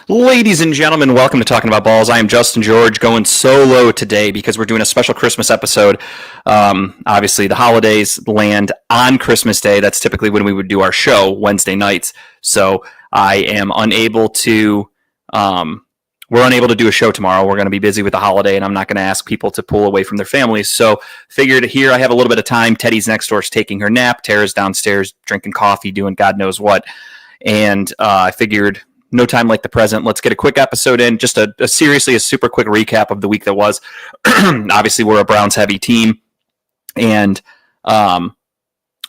Ladies and gentlemen, welcome to Talking About Balls. I am Justin George, going solo today because we're doing a special Christmas episode. Obviously, the holidays land on Christmas Day. That's typically when we would do our show, Wednesday nights. So I am unable to. We're unable to do a show tomorrow. We're going to be busy with the holiday, and I'm not going to ask people to pull away from their families. So figured here I have a little bit of time. Teddy's next door is taking her nap. Tara's downstairs drinking coffee, doing God knows what. And I figured no time like the present. Let's get a quick episode in. Just a super quick recap of the week that was. Obviously, we're a Browns heavy team and a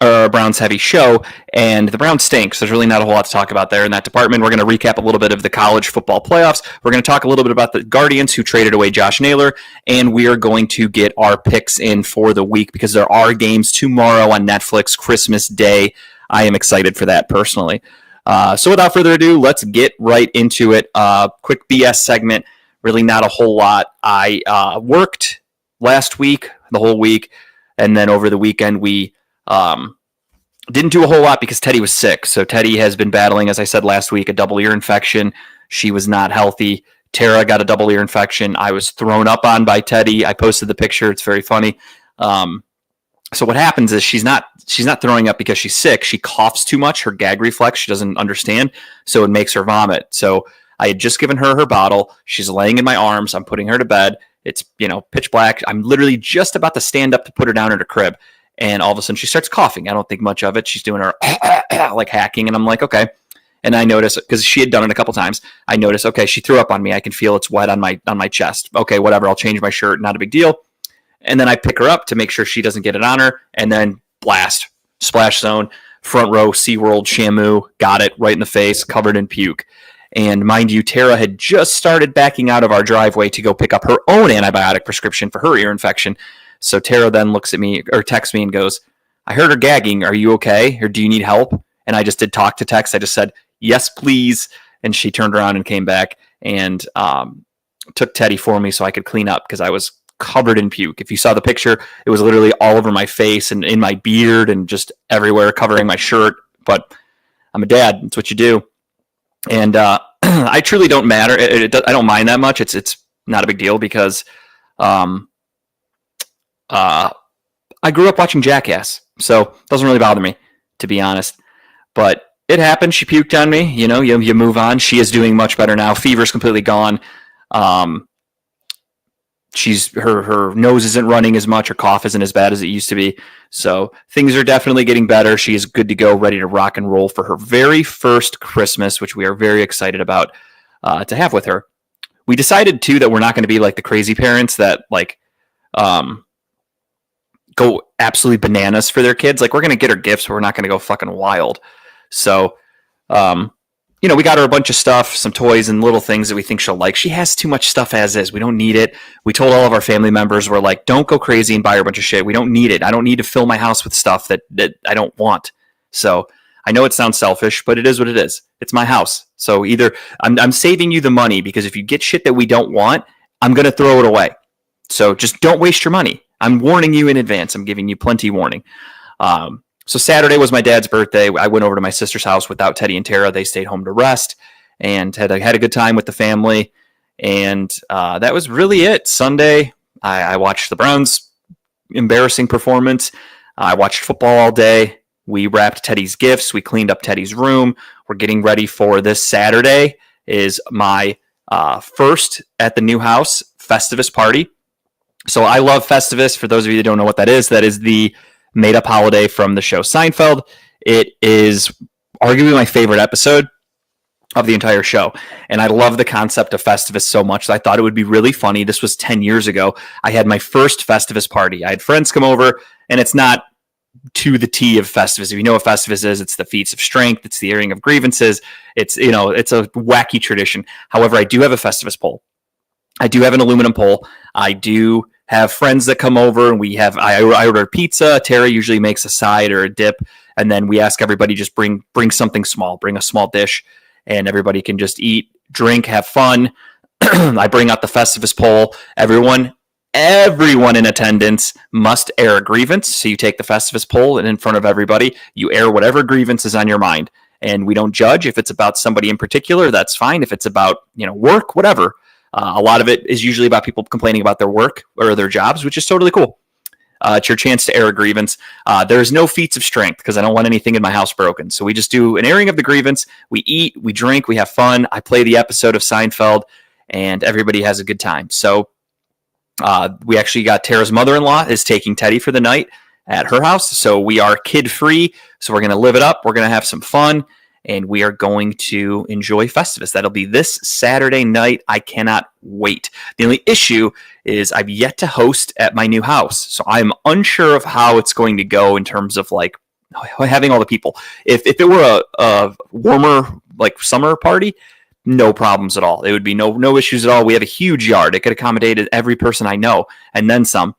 Browns heavy show, and the Browns stink. So there's really not a whole lot to talk about there in that department. We're going to recap a little bit of the college football playoffs. We're going to talk a little bit about the Guardians who traded away Josh Naylor, and we are going to get our picks in for the week because there are games tomorrow on Netflix, Christmas Day. I am excited for that personally. So without further ado, let's get right into it. Quick BS segment, really not a whole lot. I worked last week, the whole week, and then over the weekend we didn't do a whole lot because Teddy was sick. So Teddy has been battling, as I said last week, a double ear infection. She was not healthy. Tara got a double ear infection. I was thrown up on by Teddy. I posted the picture. It's very funny. So what happens is she's not throwing up because she's sick. She coughs too much. Her gag reflex, she doesn't understand. So it makes her vomit. So I had just given her bottle. She's laying in my arms. I'm putting her to bed. It's, pitch black. I'm literally just about to stand up to put her down in her crib. And all of a sudden she starts coughing. I don't think much of it. She's doing her like hacking. And I'm like, okay. And I notice, because she had done it a couple times, I notice, okay, she threw up on me. I can feel it's wet on my chest. Okay, whatever. I'll change my shirt. Not a big deal. And then I pick her up to make sure she doesn't get it on her. And then blast, splash zone, front row, SeaWorld, Shamu, got it right in the face, covered in puke. And mind you, Tara had just started backing out of our driveway to go pick up her own antibiotic prescription for her ear infection. So Tara then looks at me or texts me and goes, I heard her gagging. Are you okay? Or do you need help? And I just did talk to text. I just said, yes, please. And she turned around and came back and took Teddy for me so I could clean up because I was covered in puke. If you saw the picture, it was literally all over my face and in my beard and just everywhere, covering my shirt. But I'm a dad. It's what you do. And I truly don't matter. I don't mind that much. It's not a big deal because I grew up watching Jackass, so it doesn't really bother me, to be honest. But it happened. She puked on me. You move on. She is doing much better now. Fever's completely gone. She's her nose isn't running as much. Her cough isn't as bad as it used to be. So things are definitely getting better. She is good to go, ready to rock and roll for her very first Christmas, which we are very excited about to have with her. We decided too that we're not going to be like the crazy parents that go absolutely bananas for their kids. Like, we're going to get her gifts, but we're not going to go fucking wild. So, we got her a bunch of stuff, some toys and little things that we think she'll like. She has too much stuff as is. We don't need it. We told all of our family members, we're like, don't go crazy and buy her a bunch of shit. We don't need it. I don't need to fill my house with stuff that I don't want. So I know it sounds selfish, but it is what it is. It's my house. So either I'm saving you the money because if you get shit that we don't want, I'm going to throw it away. So just don't waste your money. I'm warning you in advance. I'm giving you plenty warning. So Saturday was my dad's birthday. I went over to my sister's house without Teddy and Tara. They stayed home to rest and had a good time with the family. And that was really it. Sunday, I watched the Browns' embarrassing performance. I watched football all day. We wrapped Teddy's gifts. We cleaned up Teddy's room. We're getting ready for this Saturday is my first at the new house Festivus party. So I love Festivus. For those of you that don't know what that is the made-up holiday from the show Seinfeld. It is arguably my favorite episode of the entire show. And I love the concept of Festivus so much that I thought it would be really funny. This was 10 years ago. I had my first Festivus party. I had friends come over, and it's not to the T of Festivus. If you know what Festivus is, it's the feats of strength. It's the airing of grievances. It's a wacky tradition. However, I do have a Festivus pole. I do have an aluminum pole. I do have friends that come over, and I order pizza. Tara usually makes a side or a dip, and then we ask everybody just bring something small, bring a small dish, and everybody can just eat, drink, have fun. I bring out the Festivus pole. Everyone in attendance must air a grievance. So you take the Festivus pole, and in front of everybody, you air whatever grievance is on your mind. and we don't judge. If it's about somebody in particular, that's fine. If it's about, work, whatever. A lot of it is usually about people complaining about their work or their jobs, which is totally cool. It's your chance to air a grievance. There's no feats of strength because I don't want anything in my house broken. So we just do an airing of the grievance. We eat, we drink, we have fun. I play the episode of Seinfeld, and everybody has a good time. So we actually got Tara's mother-in-law is taking Teddy for the night at her house. So we are kid-free. So we're going to live it up. We're going to have some fun, and we are going to enjoy Festivus. That'll be this Saturday night. I cannot wait. The only issue is I've yet to host at my new house. So I'm unsure of how it's going to go in terms of having all the people. If it were a warmer, summer party, no problems at all. It would be no issues at all. We have a huge yard. It could accommodate every person I know and then some.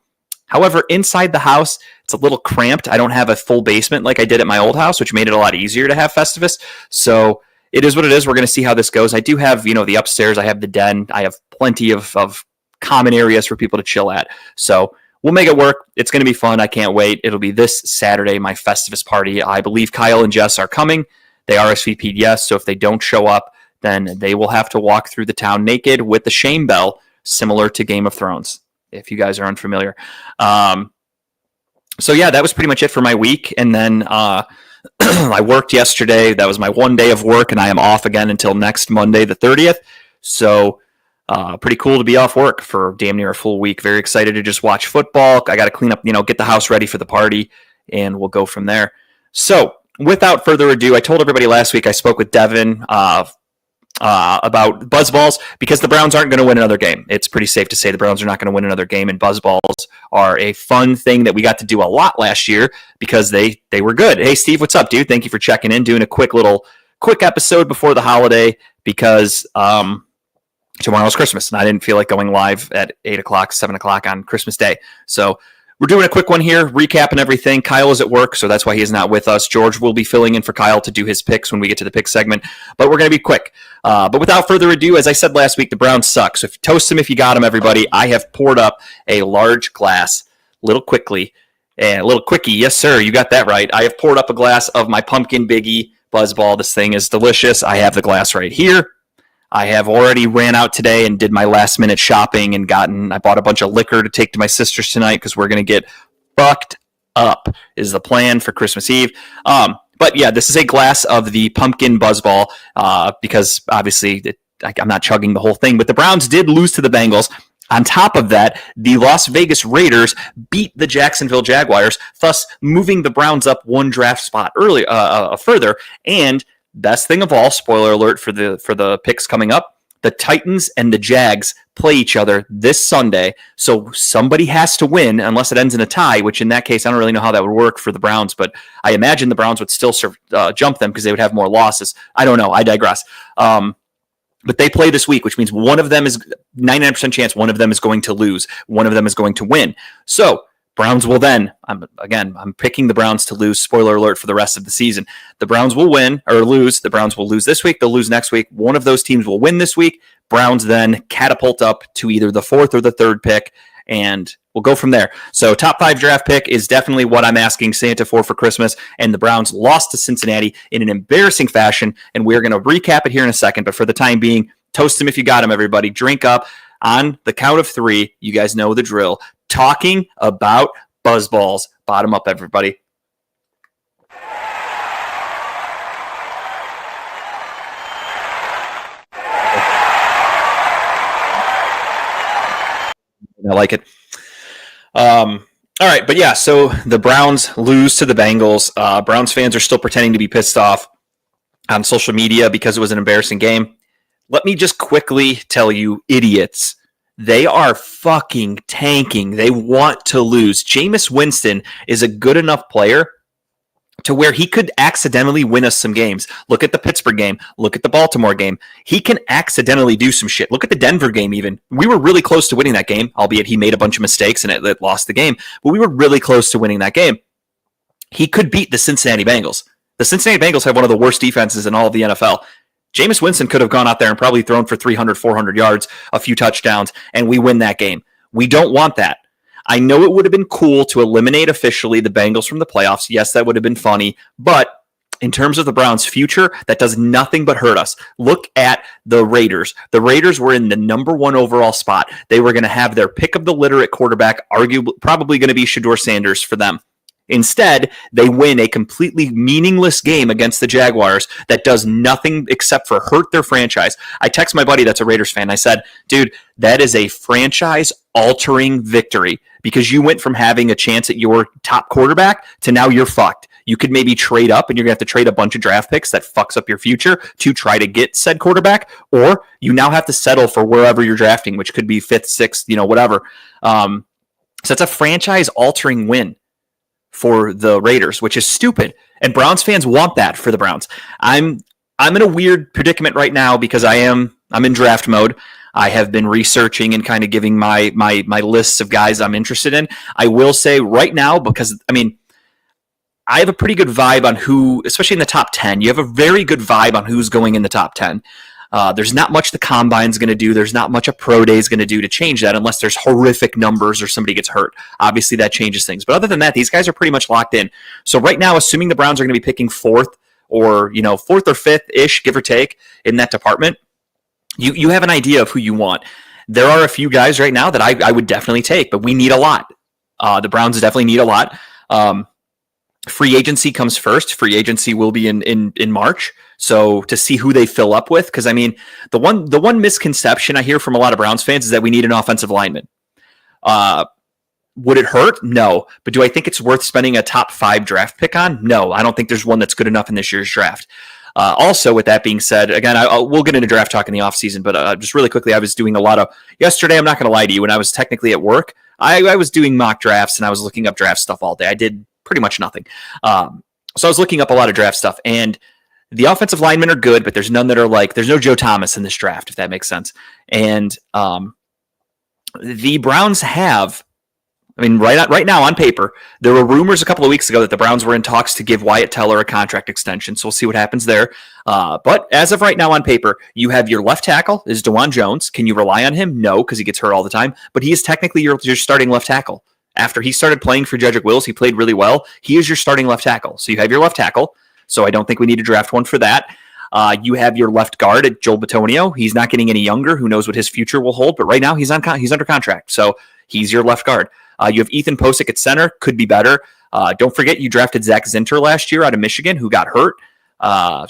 However, inside the house, it's a little cramped. I don't have a full basement like I did at my old house, which made it a lot easier to have Festivus. So it is what it is. We're going to see how this goes. I do have, the upstairs. I have the den. I have plenty of common areas for people to chill at. So we'll make it work. It's going to be fun. I can't wait. It'll be this Saturday, my Festivus party. I believe Kyle and Jess are coming. They RSVP'd yes. So if they don't show up, then they will have to walk through the town naked with the shame bell, similar to Game of Thrones, if you guys are unfamiliar. So yeah, that was pretty much it for my week. And then I worked yesterday. That was my one day of work, and I am off again until next Monday, the 30th. So pretty cool to be off work for damn near a full week. Very excited to just watch football. I got to clean up, get the house ready for the party, and we'll go from there. So without further ado, I told everybody last week I spoke with Devin about buzzballs because the Browns aren't going to win another game. It's pretty safe to say the Browns are not going to win another game, and buzzballs are a fun thing that we got to do a lot last year because they were good. Hey, Steve, what's up, dude? Thank you for checking in, doing a quick episode before the holiday because tomorrow's Christmas, and I didn't feel like going live at 8 o'clock, 7 o'clock on Christmas Day. So we're doing a quick one here, recapping everything. Kyle is at work, so that's why he is not with us. George will be filling in for Kyle to do his picks when we get to the pick segment, but we're going to be quick. But without further ado, as I said last week, the Browns suck. So toast them if you got them, everybody. I have poured up a large glass, a little quickie. Yes, sir, you got that right. I have poured up a glass of my Pumpkin Biggie Buzzball. This thing is delicious. I have the glass right here. I have already ran out today and did my last minute shopping and I bought a bunch of liquor to take to my sister's tonight because we're going to get fucked up is the plan for Christmas Eve. But yeah, this is a glass of the pumpkin buzzball because obviously I'm not chugging the whole thing, but the Browns did lose to the Bengals. On top of that, the Las Vegas Raiders beat the Jacksonville Jaguars, thus moving the Browns up one draft spot further. And best thing of all, spoiler alert for the picks coming up, the Titans and the Jags play each other this Sunday, so somebody has to win unless it ends in a tie, which in that case, I don't really know how that would work for the Browns, but I imagine the Browns would still jump them because they would have more losses. I don't know. I digress. But they play this week, which means one of them is 99% chance one of them is going to lose. One of them is going to win. So Browns will then, I'm picking the Browns to lose. Spoiler alert for the rest of the season. The Browns will win or lose. The Browns will lose this week. They'll lose next week. One of those teams will win this week. Browns then catapult up to either the fourth or the third pick, and we'll go from there. So top 5 draft pick is definitely what I'm asking Santa for Christmas, and the Browns lost to Cincinnati in an embarrassing fashion, and we're going to recap it here in a second, but for the time being, toast them if you got them, everybody. Drink up. On the count of 3, you guys know the drill. Talking about buzzballs. Bottom up, everybody. I like it. All right, but yeah, so the Browns lose to the Bengals. Browns fans are still pretending to be pissed off on social media because it was an embarrassing game. Let me just quickly tell you, idiots, they are fucking tanking. They want to lose. Jameis Winston is a good enough player to where he could accidentally win us some games. Look at the Pittsburgh game. Look at the Baltimore game. He can accidentally do some shit. Look at the Denver game even. We were really close to winning that game, albeit he made a bunch of mistakes and it lost the game. But we were really close to winning that game. He could beat the Cincinnati Bengals. The Cincinnati Bengals have one of the worst defenses in all of the NFL. Jameis Winston could have gone out there and probably thrown for 300, 400 yards, a few touchdowns, and we win that game. We don't want that. I know it would have been cool to eliminate officially the Bengals from the playoffs. Yes, that would have been funny, but In terms of the Browns' future, that does nothing but hurt us. Look at the Raiders. The Raiders were in the number 1 overall spot. They were going to have their pick of the litter at quarterback, probably going to be Shedeur Sanders for them. Instead, they win a completely meaningless game against the Jaguars that does nothing except for hurt their franchise. I text my buddy that's a Raiders fan. I said, dude, that is a franchise-altering victory because you went from having a chance at your top quarterback to now you're fucked. You could maybe trade up and you're going to have to trade a bunch of draft picks that fucks up your future to try to get said quarterback, or you now have to settle for wherever you're drafting, which could be 5th, 6th, whatever. So it's a franchise-altering win for the Raiders, which is stupid. And Browns fans want that for the Browns. I'm in a weird predicament right now because I'm in draft mode. I have been researching and kind of giving my lists of guys I'm interested in. I will say right now, because I have a pretty good vibe on who, especially in the top 10. You have a very good vibe on who's going in the top 10. There's not much the combine's going to do. There's not much a pro day is going to do to change that unless there's horrific numbers or somebody gets hurt. Obviously, that changes things. But other than that, these guys are pretty much locked in. So right now, assuming the Browns are going to be picking 4th or 4th or 5th-ish, give or take, in that department, you have an idea of who you want. There are a few guys right now that I would definitely take, but we need a lot. The Browns definitely need a lot. Free agency comes first. Free agency will be in March. So to see who they fill up with, because the one misconception I hear from a lot of Browns fans is that we need an offensive lineman. Would it hurt? No. But do I think it's worth spending a top 5 draft pick on? No. I don't think there's one that's good enough in this year's draft. Also, with that being said, again, we'll get into draft talk in the offseason, but just really quickly, I was doing a lot of yesterday. I'm not going to lie to you. When I was technically at work, I was doing mock drafts and I was looking up draft stuff all day. I did pretty much nothing. So I was looking up a lot of draft stuff, and the offensive linemen are good, but there's none that are there's no Joe Thomas in this draft, if that makes sense. And the Browns have, right now on paper, there were rumors a couple of weeks ago that the Browns were in talks to give Wyatt Teller a contract extension. So we'll see what happens there. But as of right now on paper, you have your left tackle is DeJuan Jones. Can you rely on him? No, because he gets hurt all the time. But he is technically your starting left tackle. After he started playing for Jedrick Wills, he played really well. He is your starting left tackle. So you have your left tackle. So I don't think we need to draft one for that. You have your left guard at Joel Bitonio. He's not getting any younger. Who knows what his future will hold? But right now he's under contract. So he's your left guard. You have Ethan Posick at center. Could be better. Don't forget you drafted Zach Zinter last year out of Michigan, who got hurt.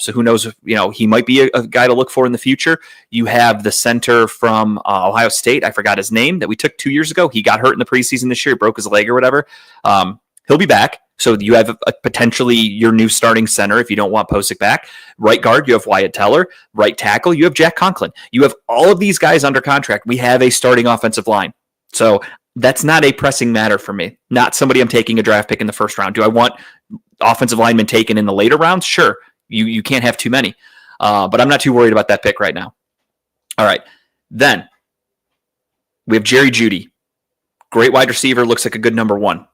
So who knows if, he might be a guy to look for in the future. You have the center from Ohio State. I forgot his name that we took 2 years ago. He got hurt in the preseason this year, broke his leg or whatever. He'll be back. So you have a potentially your new starting center if you don't want Posick back. Right guard, you have Wyatt Teller. Right tackle, you have Jack Conklin. You have all of these guys under contract. We have a starting offensive line. So that's not a pressing matter for me. Not somebody I'm taking a draft pick in the first round. Do I want offensive linemen taken in the later rounds? Sure. You can't have too many. But I'm not too worried about that pick right now. All right. Then we have Jerry Jeudy. Great wide receiver. Looks like a good number 1.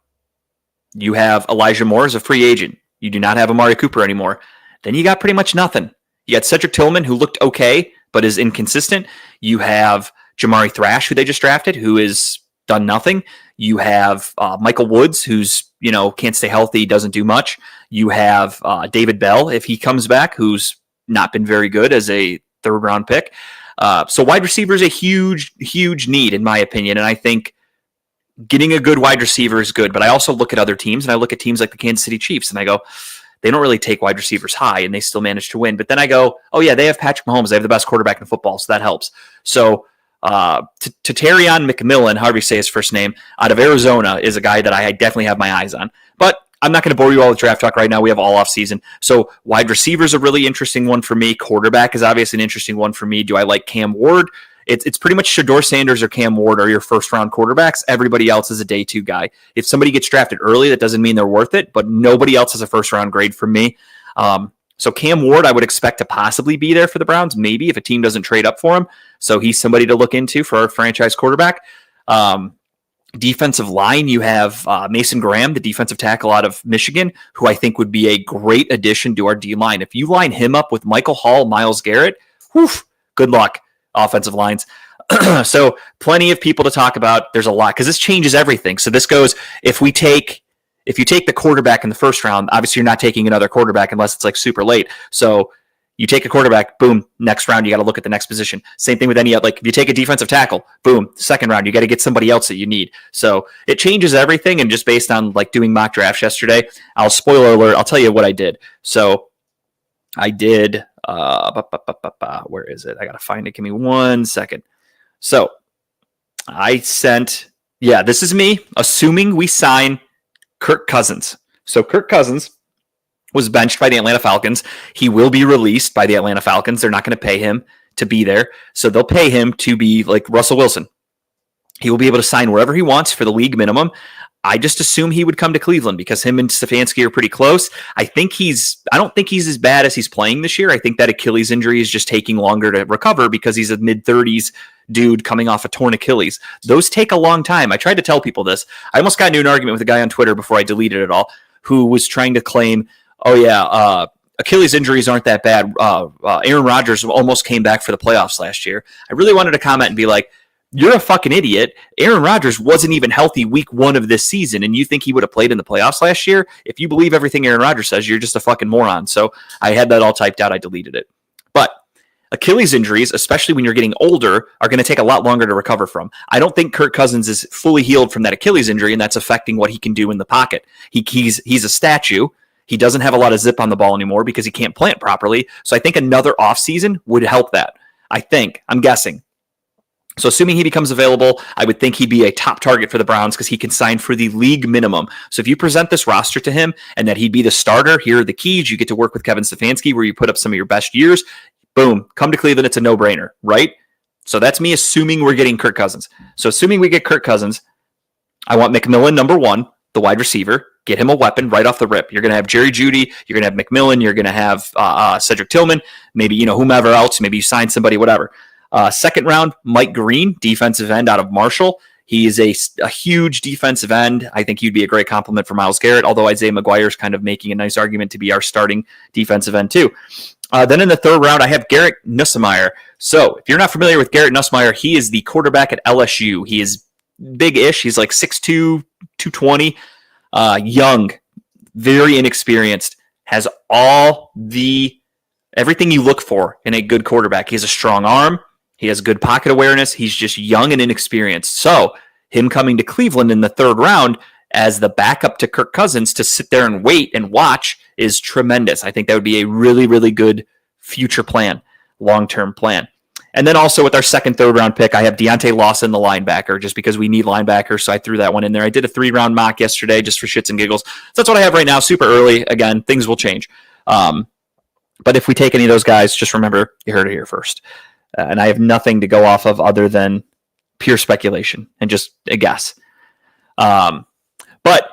You have Elijah Moore as a free agent. You do not have Amari Cooper anymore. Then you got pretty much nothing. You got Cedric Tillman, who looked okay, but is inconsistent. You have Jamari Thrash, who they just drafted, who has done nothing. You have Michael Woods, who's, can't stay healthy, doesn't do much. You have David Bell, if he comes back, who's not been very good as a 3rd-round pick. So wide receiver is a huge, huge need, in my opinion, and I think getting a good wide receiver is good, but I also look at other teams, and I look at teams like the Kansas City Chiefs, and I go, they don't really take wide receivers high, and they still manage to win. But then I go, oh, yeah, they have Patrick Mahomes. They have the best quarterback in football, so that helps. So Terrion McMillan, however you say his first name, out of Arizona is a guy that I definitely have my eyes on. But I'm not going to bore you all with draft talk right now. We have all off season. So wide receiver is a really interesting one for me. Quarterback is obviously an interesting one for me. Do I like Cam Ward? It's pretty much Shedeur Sanders or Cam Ward are your first-round quarterbacks. Everybody else is a day 2 guy. If somebody gets drafted early, that doesn't mean they're worth it, but nobody else has a first-round grade for me. So Cam Ward, I would expect to possibly be there for the Browns, maybe if a team doesn't trade up for him. So he's somebody to look into for our franchise quarterback. Defensive line, you have Mason Graham, the defensive tackle out of Michigan, who I think would be a great addition to our D-line. If you line him up with Michael Hall, Myles Garrett, good luck. Offensive lines. So plenty of people to talk about. There's a lot because this changes everything. So this goes, if we take if you take the quarterback in the first round, obviously you're not taking another quarterback unless it's like super late. So you take a quarterback, boom, next round, you got to look at the next position. Same thing with any, like if you take a defensive tackle, boom, second round, you got to get somebody else that you need. So it changes everything. And just based on like doing mock drafts yesterday, spoiler alert, I'll tell you what I did. So I did, where is it? I got to find it. Give me 1 second. So I sent, this is me assuming we sign Kirk Cousins. So Kirk Cousins was benched by the Atlanta Falcons. He will be released by the Atlanta Falcons. They're not going to pay him to be there. So they'll pay him to be like Russell Wilson. He will be able to sign wherever he wants for the league minimum. I just assume he would come to Cleveland because him and Stefanski are pretty close. I don't think he's as bad as he's playing this year. I think that Achilles injury is just taking longer to recover because he's a mid-30s dude coming off a torn Achilles. Those take a long time. I tried to tell people this. I almost got into an argument with a guy on Twitter before I deleted it all, who was trying to claim, Achilles injuries aren't that bad. Aaron Rodgers almost came back for the playoffs last year. I really wanted to comment and be like, you're a fucking idiot. Aaron Rodgers wasn't even healthy week 1 of this season, and you think he would have played in the playoffs last year? If you believe everything Aaron Rodgers says, you're just a fucking moron. So I had that all typed out. I deleted it. But Achilles injuries, especially when you're getting older, are going to take a lot longer to recover from. I don't think Kirk Cousins is fully healed from that Achilles injury, and that's affecting what he can do in the pocket. He's a statue. He doesn't have a lot of zip on the ball anymore because he can't plant properly. So I think another offseason would help that. I'm guessing. So assuming he becomes available, I would think he'd be a top target for the Browns because he can sign for the league minimum. So if you present this roster to him and that he'd be the starter, here are the keys. You get to work with Kevin Stefanski where you put up some of your best years. Boom, come to Cleveland. It's a no-brainer, right? So that's me assuming we're getting Kirk Cousins. So assuming we get Kirk Cousins, I want McMillan number 1, the wide receiver. Get him a weapon right off the rip. You're going to have Jerry Jeudy. You're going to have McMillan. You're going to have Cedric Tillman. Maybe, whomever else. Maybe you sign somebody, whatever. Second round, Mike Green, defensive end out of Marshall. He is a huge defensive end. I think he'd be a great compliment for Myles Garrett, although Isaiah McGuire is kind of making a nice argument to be our starting defensive end too. Then in the third round, I have Garrett Nussmeier. So if you're not familiar with Garrett Nussmeier, he is the quarterback at LSU. He is big-ish. He's like 6'2", 220, young, very inexperienced, has everything you look for in a good quarterback. He has a strong arm. He has good pocket awareness. He's just young and inexperienced. So him coming to Cleveland in the third round as the backup to Kirk Cousins to sit there and wait and watch is tremendous. I think that would be a really, really good future plan, long-term plan. And then also with our second, third round pick, I have Deontay Lawson, the linebacker, just because we need linebackers. So I threw that one in there. I did a 3-round mock yesterday just for shits and giggles. So that's what I have right now. Super early. Again, things will change. But if we take any of those guys, just remember you heard it here first. And I have nothing to go off of other than pure speculation and just a guess. But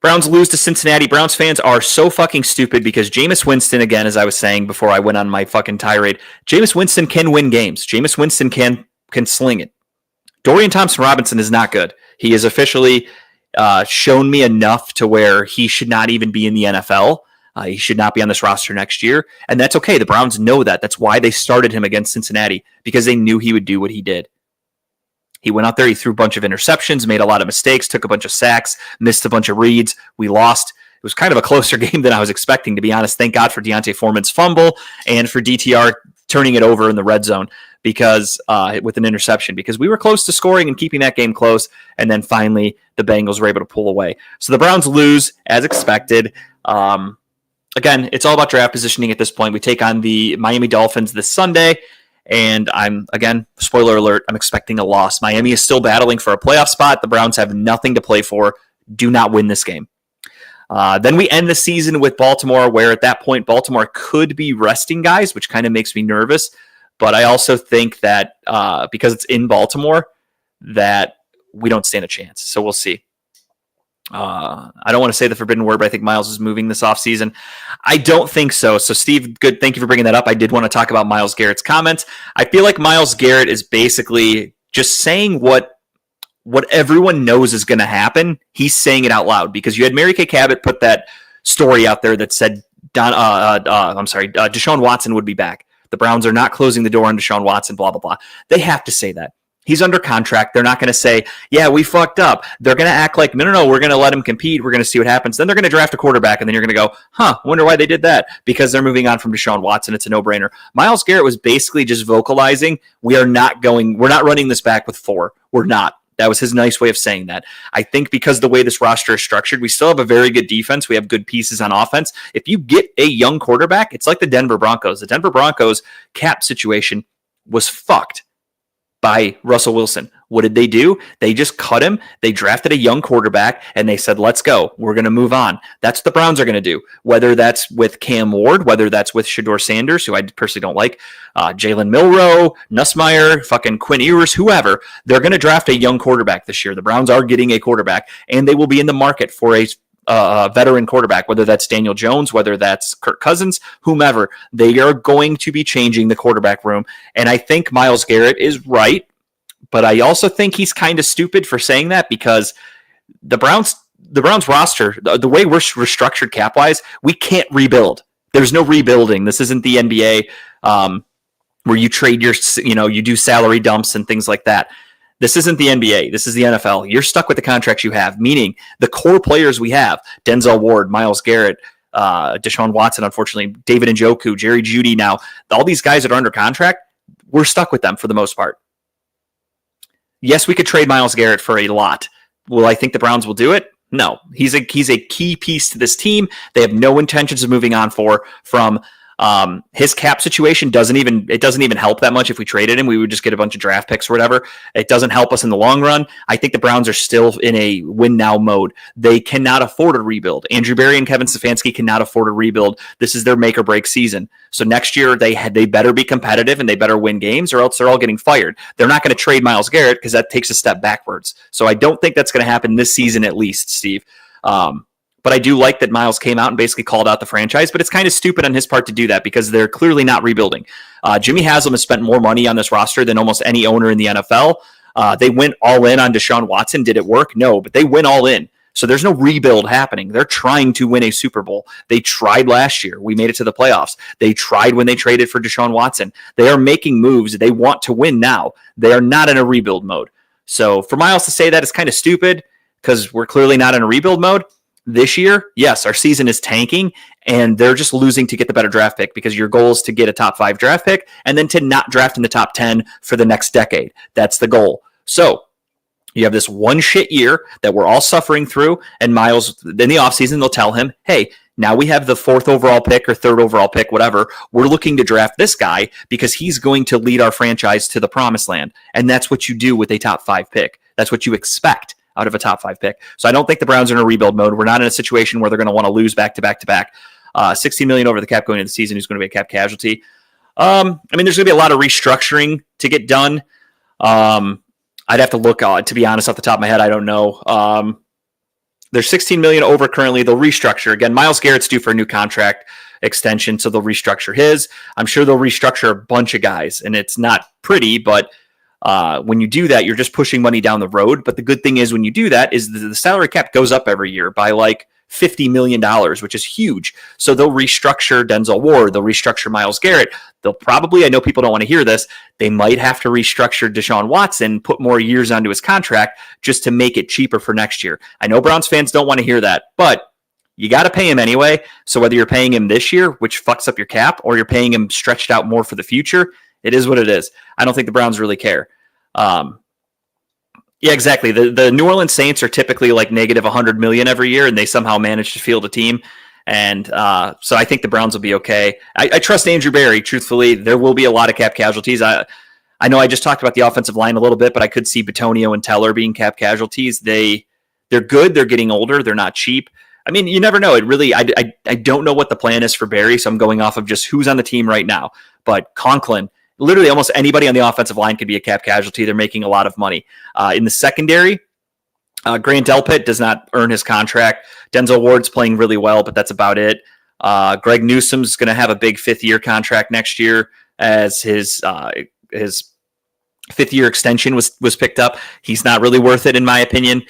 Browns lose to Cincinnati. Browns fans are so fucking stupid because Jameis Winston, again, as I was saying before I went on my fucking tirade, Jameis Winston can win games. Jameis Winston can sling it. Dorian Thompson-Robinson is not good. He has officially shown me enough to where he should not even be in the NFL. He should not be on this roster next year. And that's okay. The Browns know that. That's why they started him against Cincinnati, because they knew he would do what he did. He went out there, he threw a bunch of interceptions, made a lot of mistakes, took a bunch of sacks, missed a bunch of reads. We lost. It was kind of a closer game than I was expecting, to be honest. Thank God for Deontay Foreman's fumble and for DTR turning it over in the red zone because with an interception, because we were close to scoring and keeping that game close. And then finally the Bengals were able to pull away. So the Browns lose as expected. Again, it's all about draft positioning at this point. We take on the Miami Dolphins this Sunday, and spoiler alert, I'm expecting a loss. Miami is still battling for a playoff spot. The Browns have nothing to play for. Do not win this game. Then we end the season with Baltimore, where at that point, Baltimore could be resting guys, which kind of makes me nervous. But I also think that because it's in Baltimore, that we don't stand a chance. So we'll see. I don't want to say the forbidden word, but I think Myles is moving this offseason. I don't think so. So, Steve, good. Thank you for bringing that up. I did want to talk about Myles Garrett's comments. I feel like Myles Garrett is basically just saying what everyone knows is going to happen. He's saying it out loud because you had Mary Kay Cabot put that story out there that said Deshaun Watson would be back. The Browns are not closing the door on Deshaun Watson, blah, blah, blah. They have to say that. He's under contract. They're not going to say, yeah, we fucked up. They're going to act like, no, we're going to let him compete. We're going to see what happens. Then they're going to draft a quarterback, and then you're going to go, wonder why they did that. Because they're moving on from Deshaun Watson. It's a no-brainer. Myles Garrett was basically just vocalizing, we're not running this back with 4. We're not. That was his nice way of saying that. I think because the way this roster is structured, we still have a very good defense. We have good pieces on offense. If you get a young quarterback, it's like the Denver Broncos. The Denver Broncos cap situation was fucked by Russell Wilson. What did they do? They just cut him. They drafted a young quarterback, and they said, let's go. We're going to move on. That's what the Browns are going to do, whether that's with Cam Ward, whether that's with Shedeur Sanders, who I personally don't like, Jalen Milroe, Nussmeier, fucking Quinn Ewers, whoever. They're going to draft a young quarterback this year. The Browns are getting a quarterback, and they will be in the market for a veteran quarterback, whether that's Daniel Jones, whether that's Kirk Cousins, whomever. They are going to be changing the quarterback room. And I think Myles Garrett is right, but I also think he's kind of stupid for saying that, because the Browns roster, the way we're structured cap-wise, we can't rebuild. There's no rebuilding. This isn't the NBA where you trade you do salary dumps and things like that. This isn't the NBA. This is the NFL. You're stuck with the contracts you have, meaning the core players we have, Denzel Ward, Myles Garrett, Deshaun Watson, unfortunately, David Njoku, Jerry Jeudy now, all these guys that are under contract, we're stuck with them for the most part. Yes, we could trade Myles Garrett for a lot. Will I think the Browns will do it? No. He's a key piece to this team. They have no intentions of moving on from his cap situation. Doesn't even help that much if we traded him. We would just get a bunch of draft picks or whatever. It doesn't help us in the long run. I think the Browns are still in a win now mode. They cannot afford a rebuild. Andrew Berry and Kevin Stefanski cannot afford a rebuild. This is their make or break season. So next year they better be competitive and they better win games, or else they're all getting fired. They're not going to trade Myles Garrett because that takes a step backwards. So I don't think that's going to happen this season at least, Steve. But I do like that Myles came out and basically called out the franchise, but it's kind of stupid on his part to do that because they're clearly not rebuilding. Jimmy Haslam has spent more money on this roster than almost any owner in the NFL. They went all in on Deshaun Watson. Did it work? No, but they went all in. So there's no rebuild happening. They're trying to win a Super Bowl. They tried last year. We made it to the playoffs. They tried when they traded for Deshaun Watson. They are making moves. They want to win now. They are not in a rebuild mode. So for Myles to say that is kind of stupid because we're clearly not in a rebuild mode. This year, yes, our season is tanking, and they're just losing to get the better draft pick because your goal is to get a top 5 draft pick and then to not draft in the top 10 for the next decade. That's the goal. So you have this one shit year that we're all suffering through, and Myles, in the offseason, they'll tell him, hey, now we have the 4th overall pick or 3rd overall pick, whatever. We're looking to draft this guy because he's going to lead our franchise to the promised land. And that's what you do with a top 5 pick. That's what you expect out of a top 5 pick. So I don't think the Browns are in a rebuild mode. We're not in a situation where they're going to want to lose back to back to back. $16 million over the cap going into the season. Who's going to be a cap casualty? There's going to be a lot of restructuring to get done. I'd have to look, to be honest, off the top of my head, I don't know. There's $16 million over currently. They'll restructure. Again, Myles Garrett's due for a new contract extension, so they'll restructure his. I'm sure they'll restructure a bunch of guys, and it's not pretty, but when you do that, you're just pushing money down the road. But the good thing is when you do that is the salary cap goes up every year by like $50 million, which is huge. So they'll restructure Denzel Ward. They'll restructure Myles Garrett. They'll probably, I know people don't want to hear this, they might have to restructure Deshaun Watson, put more years onto his contract just to make it cheaper for next year. I know Browns fans don't want to hear that, but you got to pay him anyway. So whether you're paying him this year, which fucks up your cap, or you're paying him stretched out more for the future, it is what it is. I don't think the Browns really care. Yeah, exactly. The New Orleans Saints are typically like negative 100 million every year, and they somehow manage to field a team. And so I think the Browns will be okay. I trust Andrew Berry, truthfully. There will be a lot of cap casualties. I know I just talked about the offensive line a little bit, but I could see Bitonio and Teller being cap casualties. They're good. They're getting older. They're not cheap. I mean, you never know. It really, I don't know what the plan is for Berry, so I'm going off of just who's on the team right now. But Conklin, literally almost anybody on the offensive line could be a cap casualty. They're making a lot of money. In the secondary, Grant Delpit does not earn his contract. Denzel Ward's playing really well, but that's about it. Greg Newsome's going to have a big 5th-year contract next year as his 5th-year extension was picked up. He's not really worth it, in my opinion.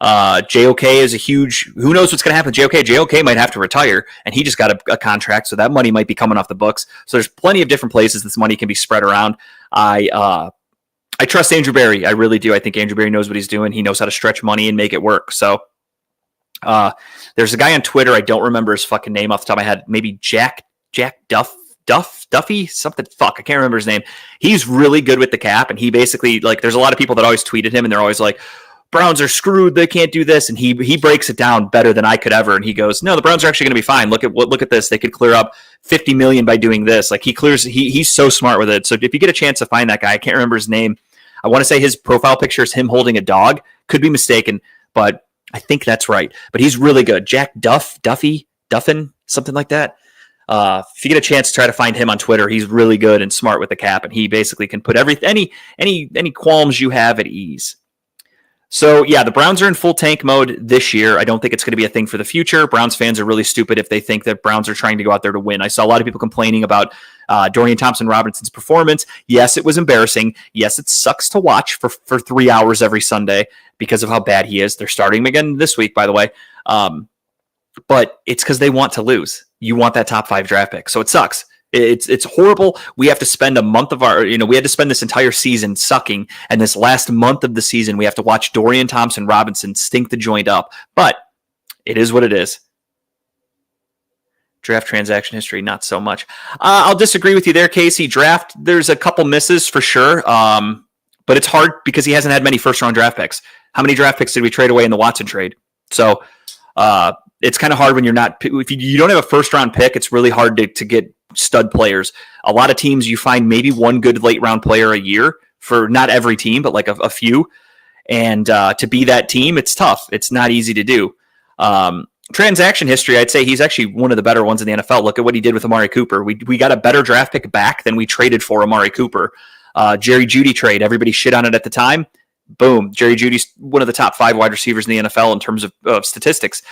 JOK is a huge, who knows what's going to happen with JOK might have to retire, and he just got a contract, so that money might be coming off the books. So there's plenty of different places this money can be spread around. I I trust Andrew Berry. I really do. I think Andrew Berry knows what he's doing. He knows how to stretch money and make it work. So there's a guy on Twitter. I don't remember his fucking name off the top of my head. Maybe Jack Duffy, something. Fuck, I can't remember his name. He's really good with the cap, and he basically, like, there's a lot of people that always tweeted him, and they're always like, Browns are screwed. They can't do this. And he breaks it down better than I could ever. And he goes, no, the Browns are actually going to be fine. Look at this. They could clear up $50 million by doing this. Like, he's so smart with it. So if you get a chance to find that guy, I can't remember his name. I want to say his profile picture is him holding a dog. Could be mistaken, but I think that's right. But he's really good. Jack Duffin, something like that. If you get a chance to try to find him on Twitter, he's really good and smart with the cap, and he basically can put any qualms you have at ease. So, yeah, the Browns are in full tank mode this year. I don't think it's going to be a thing for the future. Browns fans are really stupid if they think that Browns are trying to go out there to win. I saw a lot of people complaining about Dorian Thompson-Robinson's performance. Yes, it was embarrassing. Yes, it sucks to watch for 3 hours every Sunday because of how bad he is. They're starting him again this week, by the way. But it's because they want to lose. You want that top 5 draft pick. So it sucks. It's horrible. We have to spend a month of we had to spend this entire season sucking. And this last month of the season, we have to watch Dorian Thompson-Robinson stink the joint up. But it is what it is. Draft transaction history, not so much. I'll disagree with you there, Casey. Draft, there's a couple misses for sure. But it's hard because he hasn't had many first-round draft picks. How many draft picks did we trade away in the Watson trade? So it's kind of hard when you're not – if you don't have a first-round pick, it's really hard to get stud players. A lot of teams, you find maybe one good late-round player a year for not every team, but like a few. And to be that team, it's tough. It's not easy to do. Transaction history, I'd say he's actually one of the better ones in the NFL. Look at what he did with Amari Cooper. We got a better draft pick back than we traded for Amari Cooper. Jerry Jeudy trade, everybody shit on it at the time. Boom. Jerry Jeudy's one of the top 5 wide receivers in the NFL in terms of statistics.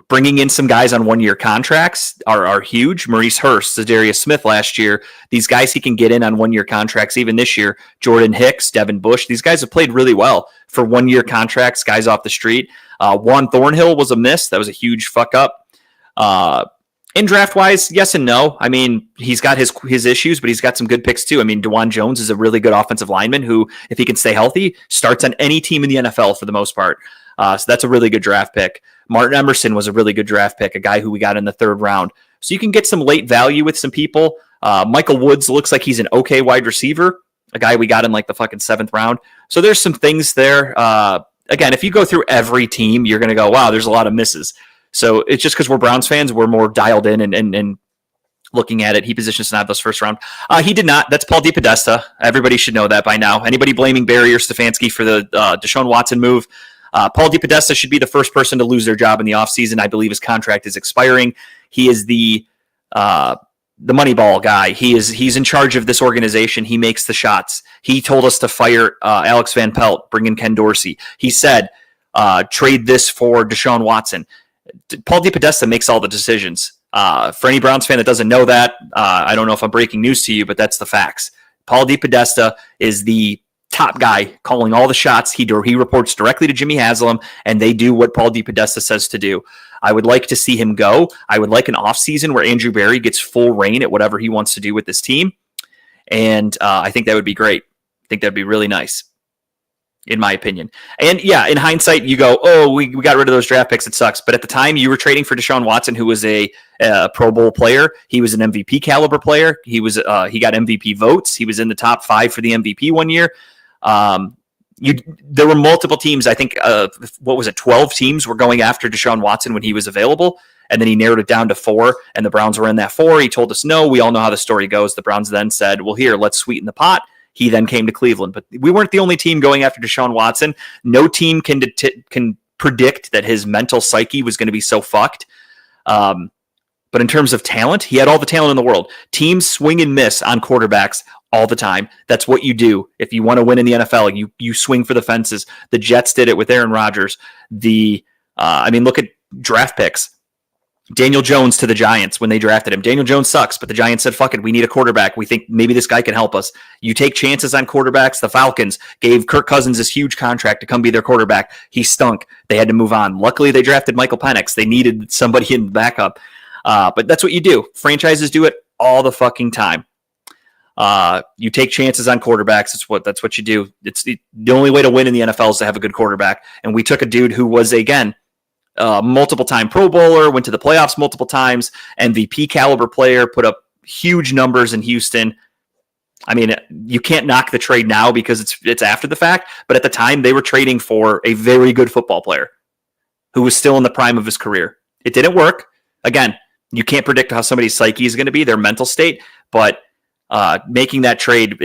Bringing in some guys on 1-year contracts are huge. Maurice Hurst, Zadarius Smith last year. These guys he can get in on 1-year contracts even this year. Jordan Hicks, Devin Bush. These guys have played really well for 1-year contracts, guys off the street. Juan Thornhill was a miss. That was a huge fuck up. In draft-wise, yes and no. I mean, he's got his issues, but he's got some good picks too. I mean, DeJuan Jones is a really good offensive lineman who, if he can stay healthy, starts on any team in the NFL for the most part. So that's a really good draft pick. Martin Emerson was a really good draft pick, a guy who we got in the 3rd round. So you can get some late value with some people. Michael Woods looks like he's an okay wide receiver, a guy we got in like the fucking 7th round. So there's some things there. Again, if you go through every team, you're going to go, wow, there's a lot of misses. So it's just because we're Browns fans, we're more dialed in and looking at it. He positions to not those first round. He did not. That's Paul DePodesta. Everybody should know that by now. Anybody blaming Barry or Stefanski for the Deshaun Watson move, Paul DePodesta should be the first person to lose their job in the offseason. I believe his contract is expiring. He is the Moneyball guy. He's in charge of this organization. He makes the shots. He told us to fire Alex Van Pelt, bring in Ken Dorsey. He said, trade this for Deshaun Watson. Paul DePodesta makes all the decisions. For any Browns fan that doesn't know that, I don't know if I'm breaking news to you, but that's the facts. Paul DePodesta is the top guy calling all the shots. He reports directly to Jimmy Haslam, and they do what Paul DePodesta says to do. I would like to see him go. I would like an offseason where Andrew Berry gets full reign at whatever he wants to do with this team, and I think that would be great. I think that would be really nice, in my opinion. And yeah, in hindsight, you go, oh, we got rid of those draft picks. It sucks. But at the time, you were trading for Deshaun Watson, who was a Pro Bowl player. He was an MVP caliber player. He got MVP votes. He was in the top 5 for the MVP one year. There were multiple teams. I think, 12 teams were going after Deshaun Watson when he was available. And then he narrowed it down to 4, and the Browns were in that 4. He told us no. We all know how the story goes. The Browns then said, well, here, let's sweeten the pot. He then came to Cleveland. But we weren't the only team going after Deshaun Watson. No team can predict that his mental psyche was going to be so fucked. But in terms of talent, he had all the talent in the world. Teams swing and miss on quarterbacks all the time. That's what you do. If you want to win in the NFL, you swing for the fences. The Jets did it with Aaron Rodgers. Look at draft picks. Daniel Jones to the Giants when they drafted him. Daniel Jones sucks, but the Giants said, fuck it, we need a quarterback. We think maybe this guy can help us. You take chances on quarterbacks. The Falcons gave Kirk Cousins this huge contract to come be their quarterback. He stunk. They had to move on. Luckily, they drafted Michael Penix. They needed somebody in backup. But that's what you do. Franchises do it all the fucking time. You take chances on quarterbacks. That's what you do. It's the only way to win in the NFL is to have a good quarterback. And we took a dude who was, again, multiple-time Pro Bowler, went to the playoffs multiple times, MVP caliber player, put up huge numbers in Houston. I mean, you can't knock the trade now because it's after the fact, but at the time they were trading for a very good football player who was still in the prime of his career. It didn't work. Again, you can't predict how somebody's psyche is going to be, their mental state, but making that trade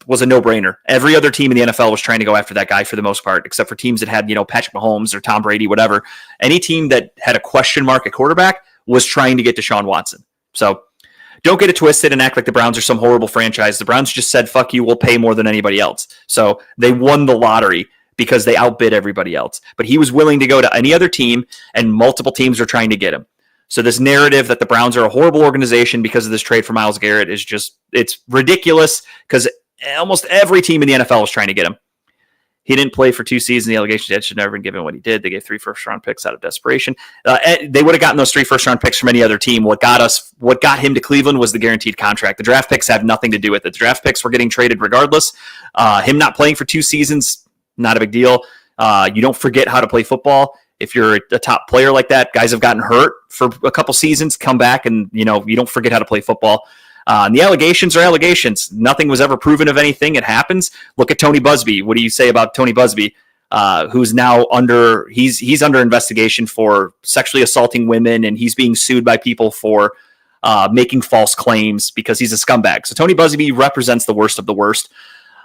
was a no-brainer. Every other team in the NFL was trying to go after that guy for the most part, except for teams that had, Patrick Mahomes or Tom Brady, whatever. Any team that had a question mark at quarterback was trying to get Deshaun Watson. So don't get it twisted and act like the Browns are some horrible franchise. The Browns just said, fuck you, we'll pay more than anybody else. So they won the lottery because they outbid everybody else. But he was willing to go to any other team, and multiple teams are trying to get him. So this narrative that the Browns are a horrible organization because of this trade for Myles Garrett is it's ridiculous because almost every team in the NFL was trying to get him. He didn't play for 2 seasons. The allegations should never been given what he did. They gave 3 first-round picks out of desperation. They would have gotten those 3 first-round picks from any other team. What got him to Cleveland was the guaranteed contract. The draft picks have nothing to do with it. The draft picks were getting traded regardless. Him not playing for 2 seasons, not a big deal. You don't forget how to play football. If you're a top player like that, guys have gotten hurt for a couple seasons, come back, and you don't forget how to play football. And the allegations are allegations. Nothing was ever proven of anything. It happens. Look at Tony Busby. What do you say about Tony Busby, who's now he's under investigation for sexually assaulting women, and he's being sued by people for making false claims because he's a scumbag. So Tony Busby represents the worst of the worst.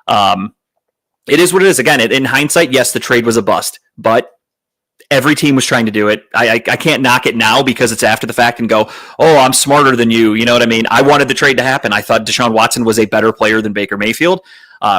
It is what it is. Again, in hindsight, yes, the trade was a bust, but every team was trying to do it. I can't knock it now because it's after the fact and go, oh, I'm smarter than you. You know what I mean? I wanted the trade to happen. I thought Deshaun Watson was a better player than Baker Mayfield,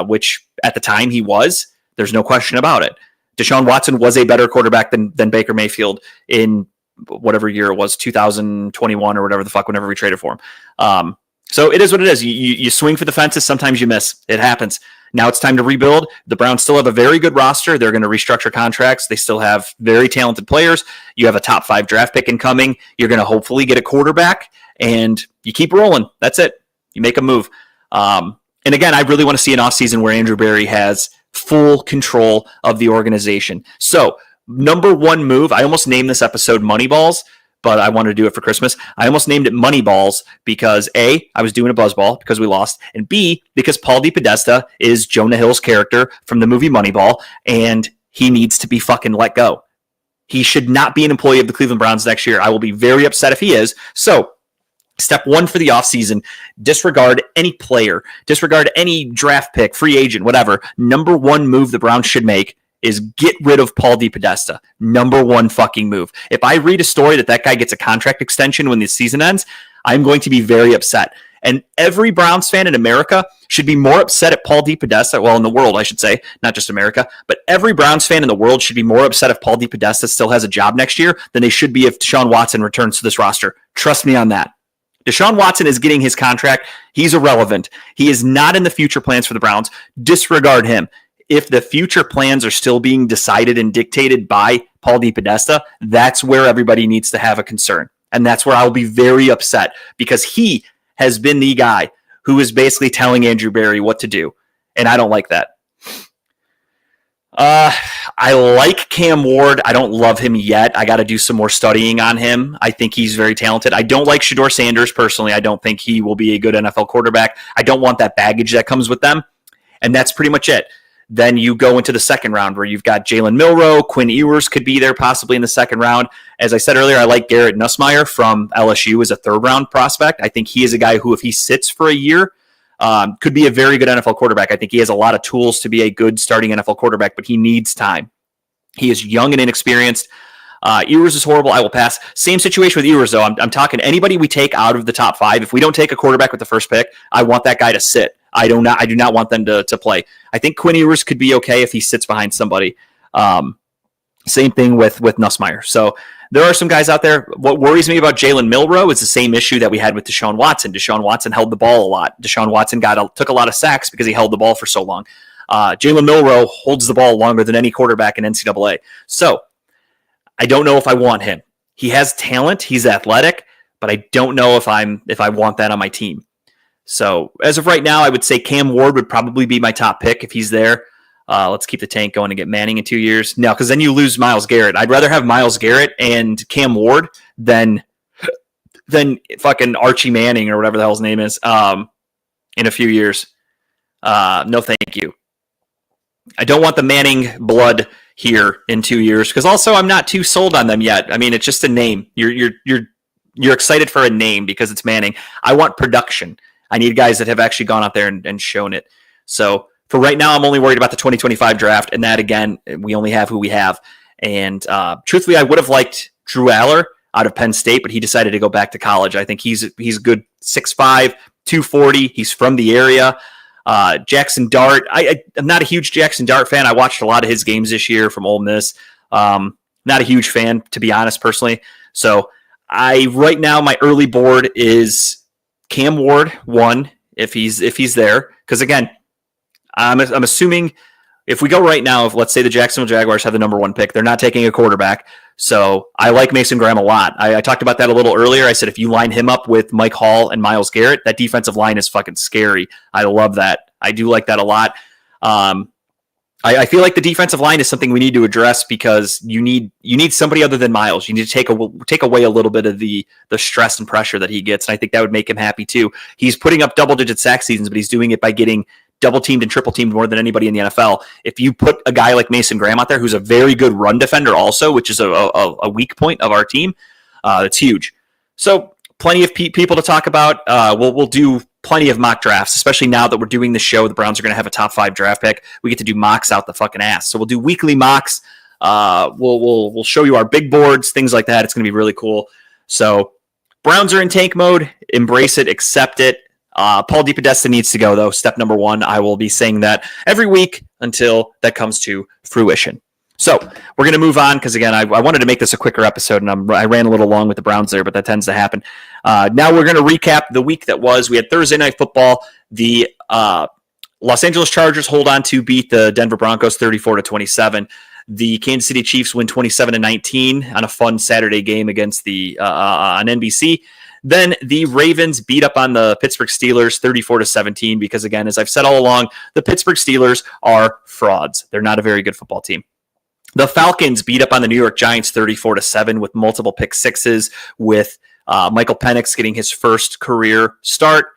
which at the time he was. There's no question about it. Deshaun Watson was a better quarterback than Baker Mayfield in whatever year it was, 2021 or whatever the fuck, whenever we traded for him. So it is what it is. You swing for the fences. Sometimes you miss. It happens. Now it's time to rebuild. The Browns still have a very good roster. They're going to restructure contracts. They still have very talented players. You have a top 5 draft pick incoming. You're going to hopefully get a quarterback, and you keep rolling. That's it. You make a move. And again, I really want to see an offseason where Andrew Berry has full control of the organization. So number 1 move, I almost named this episode Moneyballs, but I wanted to do it for Christmas. I almost named it Moneyballs because A, I was doing a buzzball because we lost, and B, because Paul DePodesta is Jonah Hill's character from the movie Moneyball, and he needs to be fucking let go. He should not be an employee of the Cleveland Browns next year. I will be very upset if he is. So step 1 for the offseason, disregard any player, disregard any draft pick, free agent, whatever. Number 1 move the Browns should make is get rid of Paul DePodesta. Number 1 fucking move. If I read a story that guy gets a contract extension when the season ends, I'm going to be very upset. And every Browns fan in America should be more upset at Paul DePodesta, well, in the world, I should say, not just America, but every Browns fan in the world should be more upset if Paul DePodesta still has a job next year than they should be if Deshaun Watson returns to this roster. Trust me on that. Deshaun Watson is getting his contract. He's irrelevant. He is not in the future plans for the Browns. Disregard him. If the future plans are still being decided and dictated by Paul DePodesta, that's where everybody needs to have a concern. And that's where I'll be very upset because he has been the guy who is basically telling Andrew Berry what to do. And I don't like that. I like Cam Ward. I don't love him yet. I got to do some more studying on him. I think he's very talented. I don't like Shedeur Sanders personally. I don't think he will be a good NFL quarterback. I don't want that baggage that comes with them. And that's pretty much it. Then you go into the second round where you've got Jalen Milroe, Quinn Ewers could be there possibly in the second round. As I said earlier, I like Garrett Nussmeier from LSU as a third-round prospect. I think he is a guy who, if he sits for a year, could be a very good NFL quarterback. I think he has a lot of tools to be a good starting NFL quarterback, but he needs time. He is young and inexperienced. Ewers is horrible. I will pass. Same situation with Ewers, though. I'm talking anybody we take out of the top 5. If we don't take a quarterback with the first pick, I want that guy to sit. I do not want them to play. I think Quinn Ewers could be okay if he sits behind somebody. Same thing with Nussmeier. So there are some guys out there. What worries me about Jalen Milroe is the same issue that we had with Deshaun Watson. Deshaun Watson held the ball a lot. Deshaun Watson took a lot of sacks because he held the ball for so long. Jalen Milroe holds the ball longer than any quarterback in NCAA. So I don't know if I want him. He has talent. He's athletic, but I don't know if I want that on my team. So as of right now, I would say Cam Ward would probably be my top pick if he's there. Let's keep the tank going and get Manning in 2 years. No, because then you lose Myles Garrett. I'd rather have Myles Garrett and Cam Ward than fucking Archie Manning or whatever the hell his name is in a few years. No, thank you. I don't want the Manning blood here in 2 years because also I'm not too sold on them yet. I mean, it's just a name. You're excited for a name because it's Manning. I want production. I need guys that have actually gone out there and shown it. So for right now, I'm only worried about the 2025 draft. And that, again, we only have who we have. And truthfully, I would have liked Drew Aller out of Penn State, but he decided to go back to college. I think he's good 6'5", 240. He's from the area. Jackson Dart. I'm not a huge Jackson Dart fan. I watched a lot of his games this year from Ole Miss. Not a huge fan, to be honest, personally. So right now, my early board is Cam Ward, 1, if he's there. Because again, I'm assuming if we go right now, if let's say the Jacksonville Jaguars have the number 1 pick, they're not taking a quarterback. So I like Mason Graham a lot. I talked about that a little earlier. I said if you line him up with Mike Hall and Myles Garrett, that defensive line is fucking scary. I love that. I do like that a lot. I feel like the defensive line is something we need to address because you need somebody other than Myles. You need to take away a little bit of the stress and pressure that he gets, and I think that would make him happy too. He's putting up double-digit sack seasons, but he's doing it by getting double-teamed and triple-teamed more than anybody in the NFL. If you put a guy like Mason Graham out there, who's a very good run defender also, which is a weak point of our team, that's huge. So plenty of people to talk about. We'll do plenty of mock drafts, especially now that we're doing the show. The Browns are going to have a top 5 draft pick. We get to do mocks out the fucking ass. So we'll do weekly mocks. We'll show you our big boards, things like that. It's going to be really cool. So Browns are in tank mode. Embrace it. Accept it. Paul DePodesta needs to go, though. Step number 1. I will be saying that every week until that comes to fruition. So we're going to move on because, again, I wanted to make this a quicker episode, and I ran a little long with the Browns there, but that tends to happen. Now we're going to recap the week that was. We had Thursday Night Football. The Los Angeles Chargers hold on to beat the Denver Broncos 34-27. The Kansas City Chiefs win 27-19 on a fun Saturday game against on NBC. Then the Ravens beat up on the Pittsburgh Steelers 34-17 because, again, as I've said all along, the Pittsburgh Steelers are frauds. They're not a very good football team. The Falcons beat up on the New York Giants 34-7 with multiple pick sixes, with Michael Penix getting his first career start.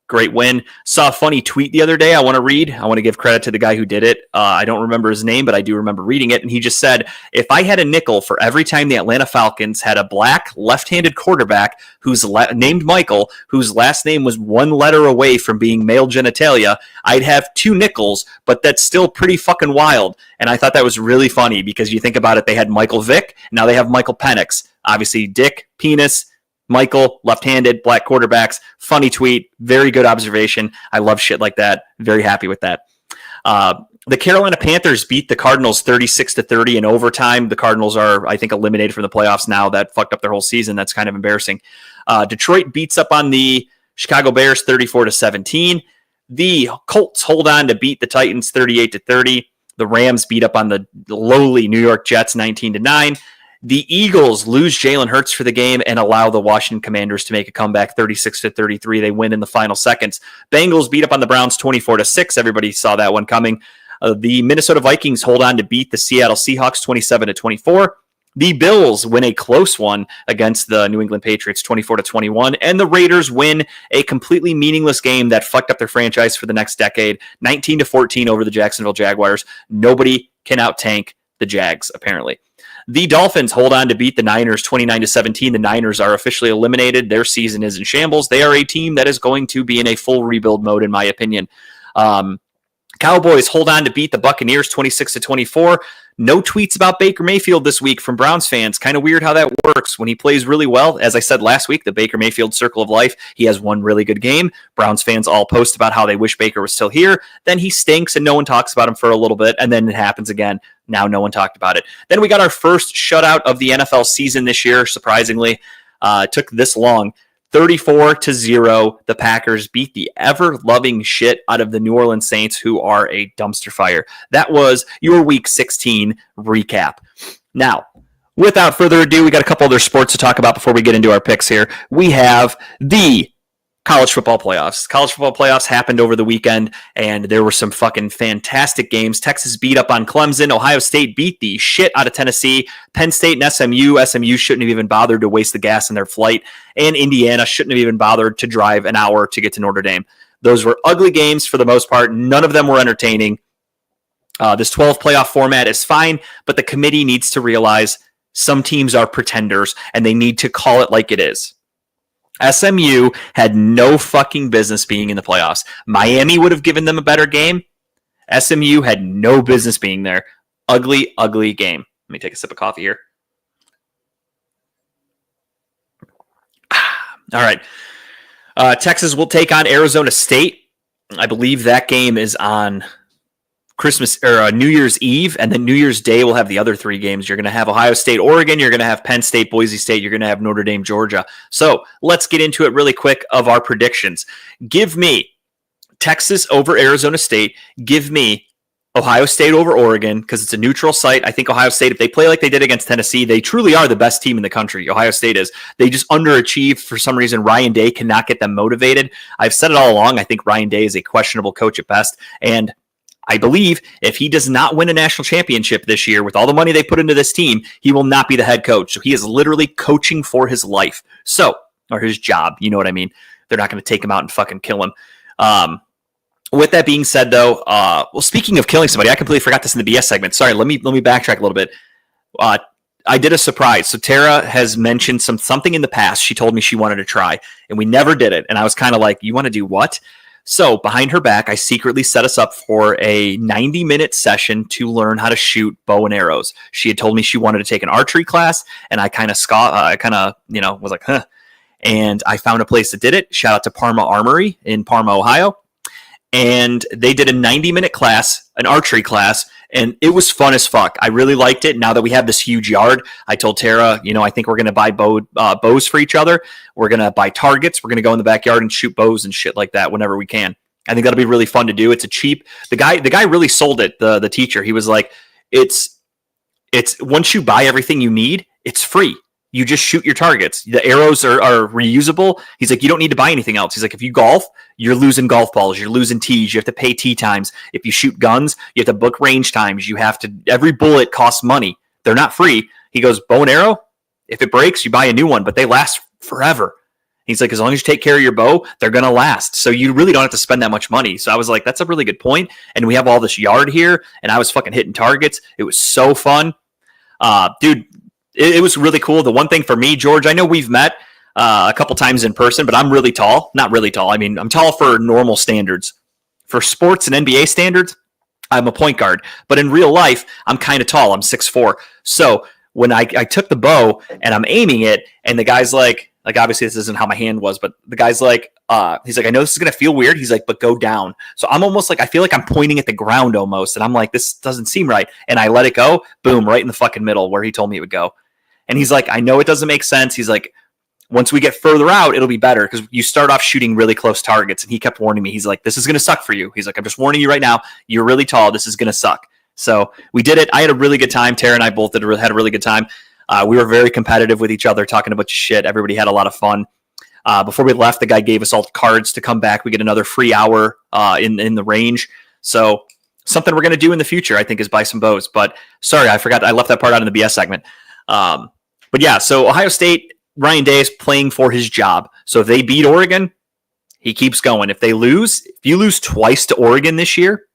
Great win. Saw a funny tweet the other day I want to read. I want to give credit to the guy who did it. I don't remember his name, but I do remember reading it. And he just said, if I had a nickel for every time the Atlanta Falcons had a black left-handed quarterback who's named Michael, whose last name was one letter away from being male genitalia, I'd have 2 nickels, but that's still pretty fucking wild. And I thought that was really funny because you think about it, they had Michael Vick, now they have Michael Penix. Obviously, Dick, penis, Michael, left-handed, black quarterbacks. Funny tweet. Very good observation. I love shit like that. Very happy with that. The Carolina Panthers beat the Cardinals 36-30 in overtime. The Cardinals are, I think, eliminated from the playoffs now. That fucked up their whole season. That's kind of embarrassing. Detroit beats up on the Chicago Bears 34-17. The Colts hold on to beat the Titans 38-30. The Rams beat up on the lowly New York Jets 19-9. The Eagles lose Jalen Hurts for the game and allow the Washington Commanders to make a comeback 36-33. They win in the final seconds. Bengals beat up on the Browns 24-6. Everybody saw that one coming. The Minnesota Vikings hold on to beat the Seattle Seahawks 27-24. The Bills win a close one against the New England Patriots 24-21. And the Raiders win a completely meaningless game that fucked up their franchise for the next decade 19-14 over the Jacksonville Jaguars. Nobody can out-tank the Jags, apparently. The Dolphins hold on to beat the Niners 29-17. The Niners are officially eliminated. Their season is in shambles. They are a team that is going to be in a full rebuild mode, in my opinion. Cowboys hold on to beat the Buccaneers 26-24. No tweets about Baker Mayfield this week from Browns fans. Kind of weird how that works. When he plays really well, as I said last week, the Baker Mayfield circle of life, he has one really good game. Browns fans all post about how they wish Baker was still here. Then he stinks and no one talks about him for a little bit, and then it happens again. Now no one talked about it. Then we got our first shutout of the NFL season this year, surprisingly. It took this long. 34-0, the Packers beat the ever-loving shit out of the New Orleans Saints, who are a dumpster fire. That was your Week 16 recap. Now, without further ado, we got a couple other sports to talk about before we get into our picks here. We have the college football playoffs. College football playoffs happened over the weekend, and there were some fucking fantastic games. Texas beat up on Clemson. Ohio State beat the shit out of Tennessee. Penn State and SMU shouldn't have even bothered to waste the gas in their flight. And Indiana shouldn't have even bothered to drive an hour to get to Notre Dame. Those were ugly games for the most part. None of them were entertaining. This 12 playoff format is fine, but the committee needs to realize some teams are pretenders, and they need to call it like it is. SMU had no fucking business being in the playoffs. Miami would have given them a better game. SMU had no business being there. Ugly, ugly game. Let me take a sip of coffee here. All right. Texas will take on Arizona State. I believe that game is on Christmas or New Year's Eve, and then New Year's Day we'll have the other three games. You're going to have Ohio State, Oregon. You're going to have Penn State, Boise State. You're going to have Notre Dame, Georgia. So let's get into it really quick of our predictions. Give me Texas over Arizona State. Give me Ohio State over Oregon because it's a neutral site. I think Ohio State, if they play like they did against Tennessee, they truly are the best team in the country. Ohio State is. They just underachieved for some reason. Ryan Day cannot get them motivated. I've said it all along. I think Ryan Day is a questionable coach at best, and I believe if he does not win a national championship this year with all the money they put into this team, he will not be the head coach. So he is literally coaching for his life. Or his job. You know what I mean? They're not going to take him out and fucking kill him. With that being said, though, well, speaking of killing somebody, I completely forgot this in the BS segment. Sorry, let me backtrack a little bit. I did a surprise. So Tara has mentioned something in the past she told me she wanted to try, and we never did it. And I was kind of like, you want to do what? So behind her back, I secretly set us up for a 90-minute session to learn how to shoot bow and arrows. She had told me she wanted to take an archery class, and I kind of was like, huh. And I found a place that did it. Shout out to Parma Armory in Parma, Ohio. And they did a 90-minute class, an archery class, and it was fun as fuck. I really liked it. Now that we have this huge yard, I told Tara, I think we're going to buy bows for each other. We're going to buy targets. We're going to go in the backyard and shoot bows and shit like that whenever we can. I think that'll be really fun to do. It's a cheap. The guy really sold it. The teacher, he was like, it's once you buy everything you need, it's free. You just shoot your targets. The arrows are reusable. He's like, you don't need to buy anything else. He's like, if you golf, you're losing golf balls. You're losing tees. You have to pay tee times. If you shoot guns, you have to book range times. Every bullet costs money. They're not free. He goes, bow and arrow, if it breaks, you buy a new one, but they last forever. He's like, as long as you take care of your bow, they're going to last. So you really don't have to spend that much money. So I was like, that's a really good point. And we have all this yard here, and I was fucking hitting targets. It was so fun. Dude, it was really cool. The one thing for me, George, I know we've met a couple times in person, but I'm really tall. Not really tall. I mean, I'm tall for normal standards. For sports and NBA standards, I'm a point guard. But in real life, I'm kind of tall. I'm 6'4". So when I took the bow and I'm aiming it, and the guy's like obviously this isn't how my hand was, but the guy's like, he's like, I know this is going to feel weird. He's like, but go down. So I'm almost like, I feel like I'm pointing at the ground almost. And I'm like, this doesn't seem right. And I let it go. Boom, right in the fucking middle where he told me it would go. And he's like, I know it doesn't make sense. He's like, once we get further out, it'll be better because you start off shooting really close targets. And he kept warning me. He's like, this is going to suck for you. He's like, I'm just warning you right now. You're really tall. This is going to suck. So we did it. I had a really good time. Tara and I both had a really good time. We were very competitive with each other, talking a bunch of shit. Everybody had a lot of fun. Before we left, the guy gave us all cards to come back. We get another free hour in the range. So something we're going to do in the future, I think, is buy some bows. But sorry, I forgot. I left that part out in the BS segment. But yeah, so Ohio State, Ryan Day is playing for his job. So if they beat Oregon, he keeps going. If you lose twice to Oregon this year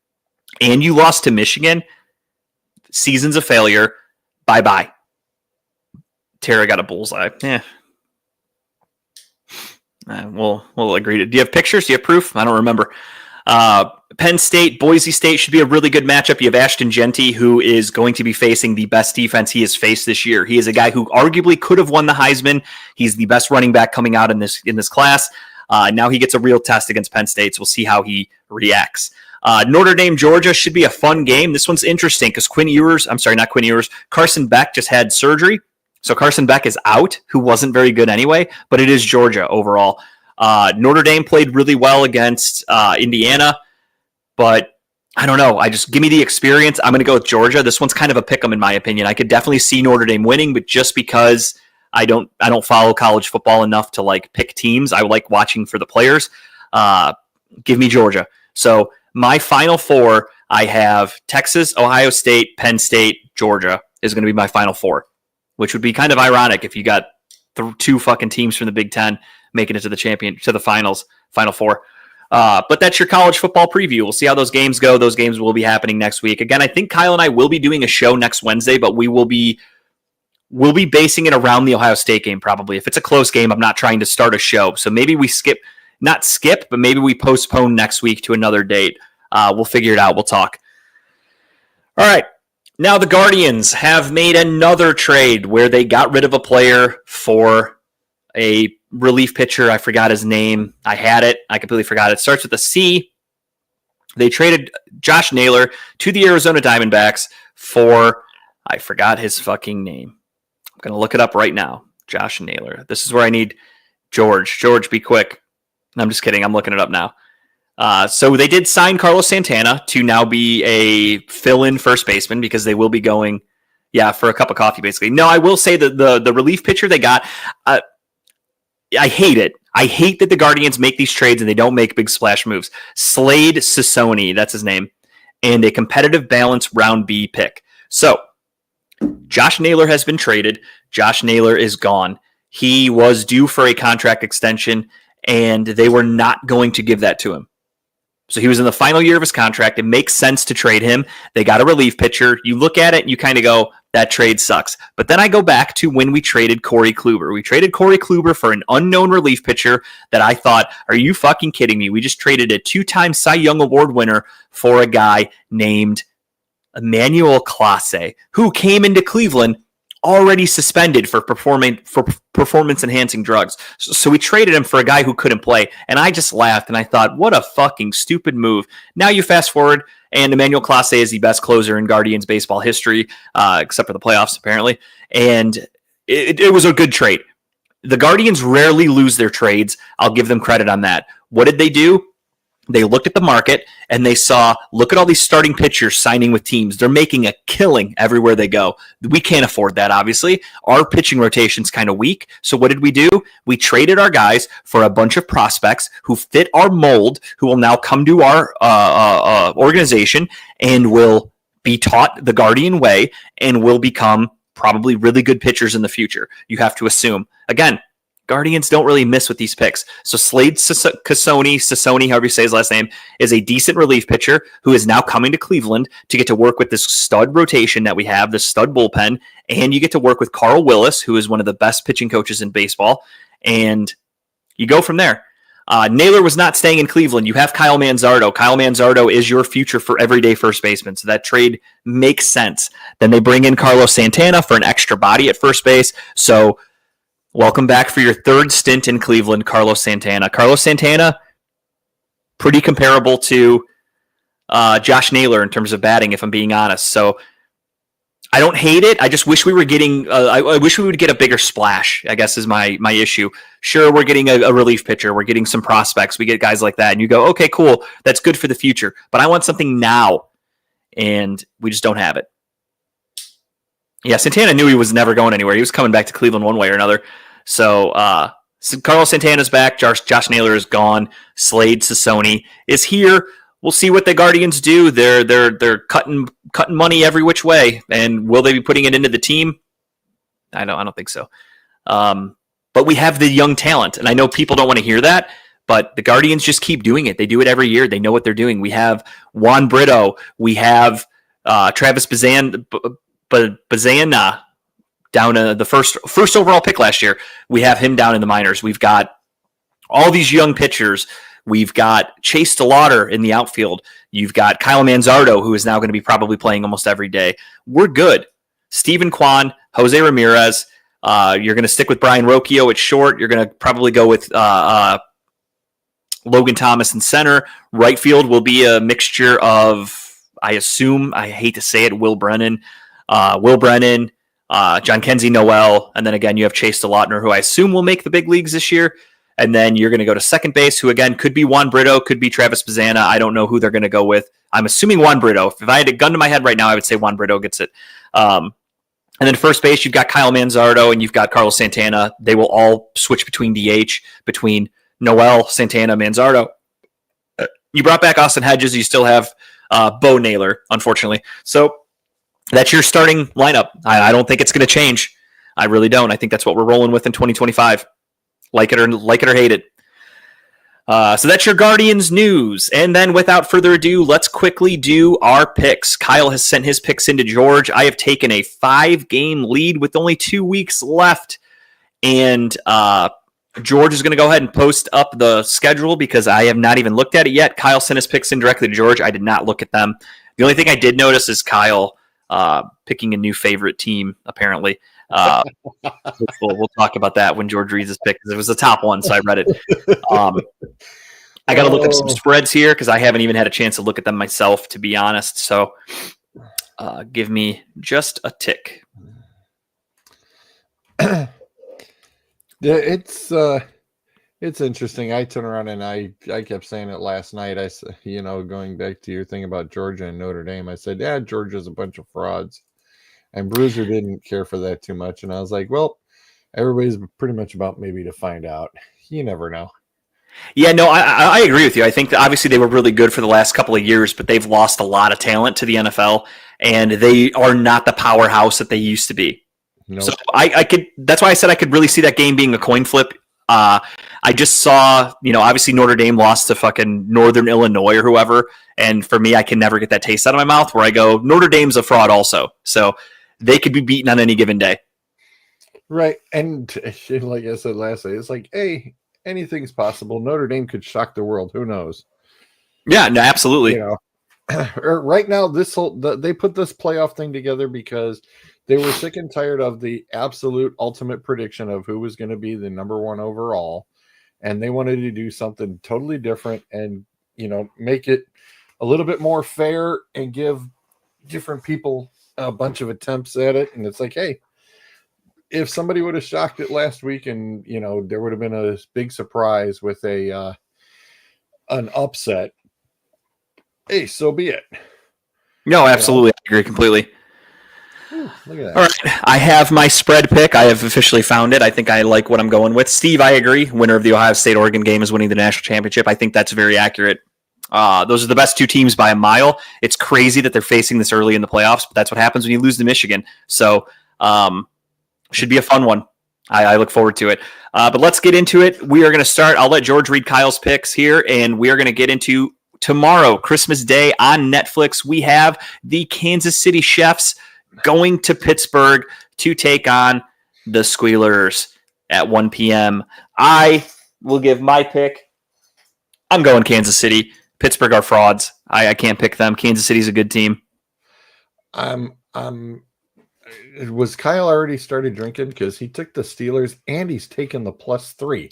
and you lost to Michigan, season's a failure. Bye-bye. Tara got a bullseye. Yeah. We'll agree. Do you have pictures? Do you have proof? I don't remember. Penn State, Boise State should be a really good matchup. You have Ashton Genty, who is going to be facing the best defense he has faced this year. He is a guy who arguably could have won the Heisman. He's the best running back coming out in this class. Now he gets a real test against Penn State, so we'll see how he reacts. Notre Dame, Georgia should be a fun game. This one's interesting because Carson Beck just had surgery. So Carson Beck is out, who wasn't very good anyway, but it is Georgia overall. Notre Dame played really well against Indiana, but I don't know. Give me the experience. I'm going to go with Georgia. This one's kind of a pick 'em in my opinion. I could definitely see Notre Dame winning, but just because I don't follow college football enough to like pick teams. I like watching for the players. Give me Georgia. So my Final Four, I have Texas, Ohio State, Penn State, Georgia is going to be my Final Four, which would be kind of ironic if you got two fucking teams from the Big Ten making it to the finals, Final Four. But that's your college football preview. We'll see how those games go. Those games will be happening next week. Again, I think Kyle and I will be doing a show next Wednesday, but we'll be basing it around the Ohio State game probably. If it's a close game, I'm not trying to start a show. So maybe we but maybe we postpone next week to another date. We'll figure it out. We'll talk. All right. Now the Guardians have made another trade where they got rid of a player for a relief pitcher. I forgot his name. I had it. I completely forgot it. It starts with a C. They traded Josh Naylor to the Arizona Diamondbacks for, I forgot his fucking name. I'm going to look it up right now. Josh Naylor. This is where I need George. George, be quick. I'm just kidding. I'm looking it up now. So they did sign Carlos Santana to now be a fill-in first baseman because they will be going, for a cup of coffee, basically. No, I will say that the relief pitcher they got, I hate it. I hate that the Guardians make these trades and they don't make big splash moves. Slade Sassoni, that's his name, and a competitive balance round B pick. So Josh Naylor has been traded. Josh Naylor is gone. He was due for a contract extension, and they were not going to give that to him. So he was in the final year of his contract. It makes sense to trade him. They got a relief pitcher. You look at it and you kind of go, that trade sucks. But then I go back to when we traded Corey Kluber. We traded Corey Kluber for an unknown relief pitcher that I thought, are you fucking kidding me? We just traded a 2-time Cy Young Award winner for a guy named Emmanuel Clase, who came into Cleveland already suspended for performance-enhancing drugs. So we traded him for a guy who couldn't play, and I just laughed, and I thought, what a fucking stupid move. Now you fast forward, and Emmanuel Clase is the best closer in Guardians baseball history, except for the playoffs, apparently, and it was a good trade. The Guardians rarely lose their trades. I'll give them credit on that. What did they do? They looked at the market and they saw, look at all these starting pitchers signing with teams. They're making a killing everywhere they go. We can't afford that, obviously. Our pitching rotation's kind of weak. So what did we do? We traded our guys for a bunch of prospects who fit our mold, who will now come to our organization and will be taught the Guardian way and will become probably really good pitchers in the future. You have to assume. Again, Guardians don't really miss with these picks. So Slade Sassoni, however you say his last name, is a decent relief pitcher who is now coming to Cleveland to get to work with this stud rotation that we have, this stud bullpen, and you get to work with Carl Willis, who is one of the best pitching coaches in baseball, and you go from there. Naylor was not staying in Cleveland. You have Kyle Manzardo. Kyle Manzardo is your future for everyday first baseman, so that trade makes sense. Then they bring in Carlos Santana for an extra body at first base, so welcome back for your third stint in Cleveland, Carlos Santana. Carlos Santana, pretty comparable to Josh Naylor in terms of batting, if I'm being honest. So I don't hate it. I just wish we were getting. I wish we would get a bigger splash, I guess is my issue. Sure, we're getting a relief pitcher. We're getting some prospects. We get guys like that. And you go, okay, cool. That's good for the future. But I want something now. And we just don't have it. Yeah, Santana knew he was never going anywhere. He was coming back to Cleveland one way or another. So Carlos Santana's back. Josh Naylor is gone. Slade Sassoni is here. We'll see what the Guardians do. They're cutting money every which way, and will they be putting it into the team? I don't think so. But we have the young talent, and I know people don't want to hear that, but the Guardians just keep doing it. They do it every year. They know what they're doing. We have Juan Brito. We have Travis Bazana down the first overall pick last year. We have him down in the minors. We've got all these young pitchers. We've got Chase DeLauder in the outfield. You've got Kyle Manzardo, who is now going to be probably playing almost every day. We're good. Steven Kwan, Jose Ramirez. You're going to stick with Brian Rocchio at short. You're going to probably go with Logan Thomas in center. Right field will be a mixture of, I assume, I hate to say it, Will Brennan, John Kenzie Noel, and then again you have Chase DeLautner, who I assume will make the big leagues this year. And then you're going to go to second base, who again could be Juan Brito, could be Travis Bazana. I don't know who they're going to go with. I'm assuming Juan Brito. If I had a gun to my head right now, I would say Juan Brito gets it. And then first base, you've got Kyle Manzardo and you've got Carlos Santana. They will all switch between DH, between Noel, Santana, Manzardo. You brought back Austin Hedges. You still have Bo Naylor, unfortunately. So that's your starting lineup. I don't think it's going to change. I really don't. I think that's what we're rolling with in 2025. Like it or hate it. So that's your Guardians news. And then without further ado, let's quickly do our picks. Kyle has sent his picks into George. I have taken a 5-game lead with only 2 weeks left. And George is going to go ahead and post up the schedule because I have not even looked at it yet. Kyle sent his picks in directly to George. I did not look at them. The only thing I did notice is Kyle picking a new favorite team, apparently. We'll talk about that when George reads his pick because it was the top one, so I read it. I got to look up some spreads here because I haven't even had a chance to look at them myself, to be honest. So give me just a tick. Yeah, it's interesting. I turned around and I kept saying it last night. I said, going back to your thing about Georgia and Notre Dame, I said, yeah, Georgia's a bunch of frauds. And Bruiser didn't care for that too much. And I was like, well, everybody's pretty much about maybe to find out. You never know. Yeah, no, I agree with you. I think that obviously they were really good for the last couple of years, but they've lost a lot of talent to the NFL, and they are not the powerhouse that they used to be. Nope. So I could. That's why I said I could really see that game being a coin flip. I just saw, obviously Notre Dame lost to fucking Northern Illinois or whoever, and for me, I can never get that taste out of my mouth where I go, Notre Dame's a fraud also. So they could be beaten on any given day. Right. And like I said last night, it's like, hey, anything's possible. Notre Dame could shock the world. Who knows? Yeah, no, absolutely. Right now, they put this playoff thing together because they were sick and tired of the absolute ultimate prediction of who was going to be the number one overall. And they wanted to do something totally different and, make it a little bit more fair and give different people a bunch of attempts at it. And it's like, hey, if somebody would have shocked it last week and, there would have been a big surprise with an upset, hey, so be it. No, absolutely. I agree completely. Ooh, look at that. All right. I have my spread pick. I have officially found it. I think I like what I'm going with. Steve, I agree. Winner of the Ohio State-Oregon game is winning the national championship. I think that's very accurate. Those are the best two teams by a mile. It's crazy that they're facing this early in the playoffs, but that's what happens when you lose to Michigan. So should be a fun one. I look forward to it. But let's get into it. We are going to start. I'll let George read Kyle's picks here, and we are going to get into tomorrow, Christmas Day on Netflix. We have the Kansas City Chiefs going to Pittsburgh to take on the Squealers at 1 p.m. I will give my pick. I'm going Kansas City. Pittsburgh are frauds. I can't pick them. Kansas City's a good team. Was Kyle already started drinking? Because he took the Steelers and he's taken the +3.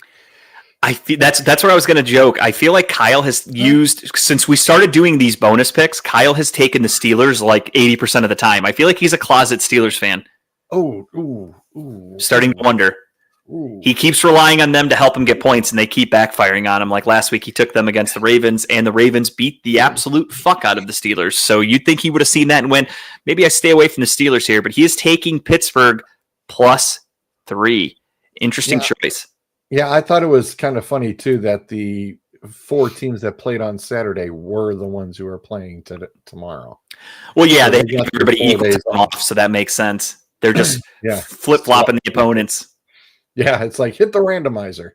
I feel that's where I was going to joke. I feel like Kyle has used, since we started doing these bonus picks, Kyle has taken the Steelers like 80% of the time. I feel like he's a closet Steelers fan. Starting to wonder. He keeps relying on them to help him get points, and they keep backfiring on him. Like last week, he took them against the Ravens, and the Ravens beat the absolute fuck out of the Steelers. So you'd think he would have seen that and went, maybe I stay away from the Steelers here. But he is taking Pittsburgh +3. Interesting choice. Yeah, I thought it was kind of funny, too, that the 4 teams that played on Saturday were the ones who are playing tomorrow. Well, yeah, so they give everybody equal time off, so that makes sense. They're just flip-flopping the opponents. Yeah, it's like hit the randomizer.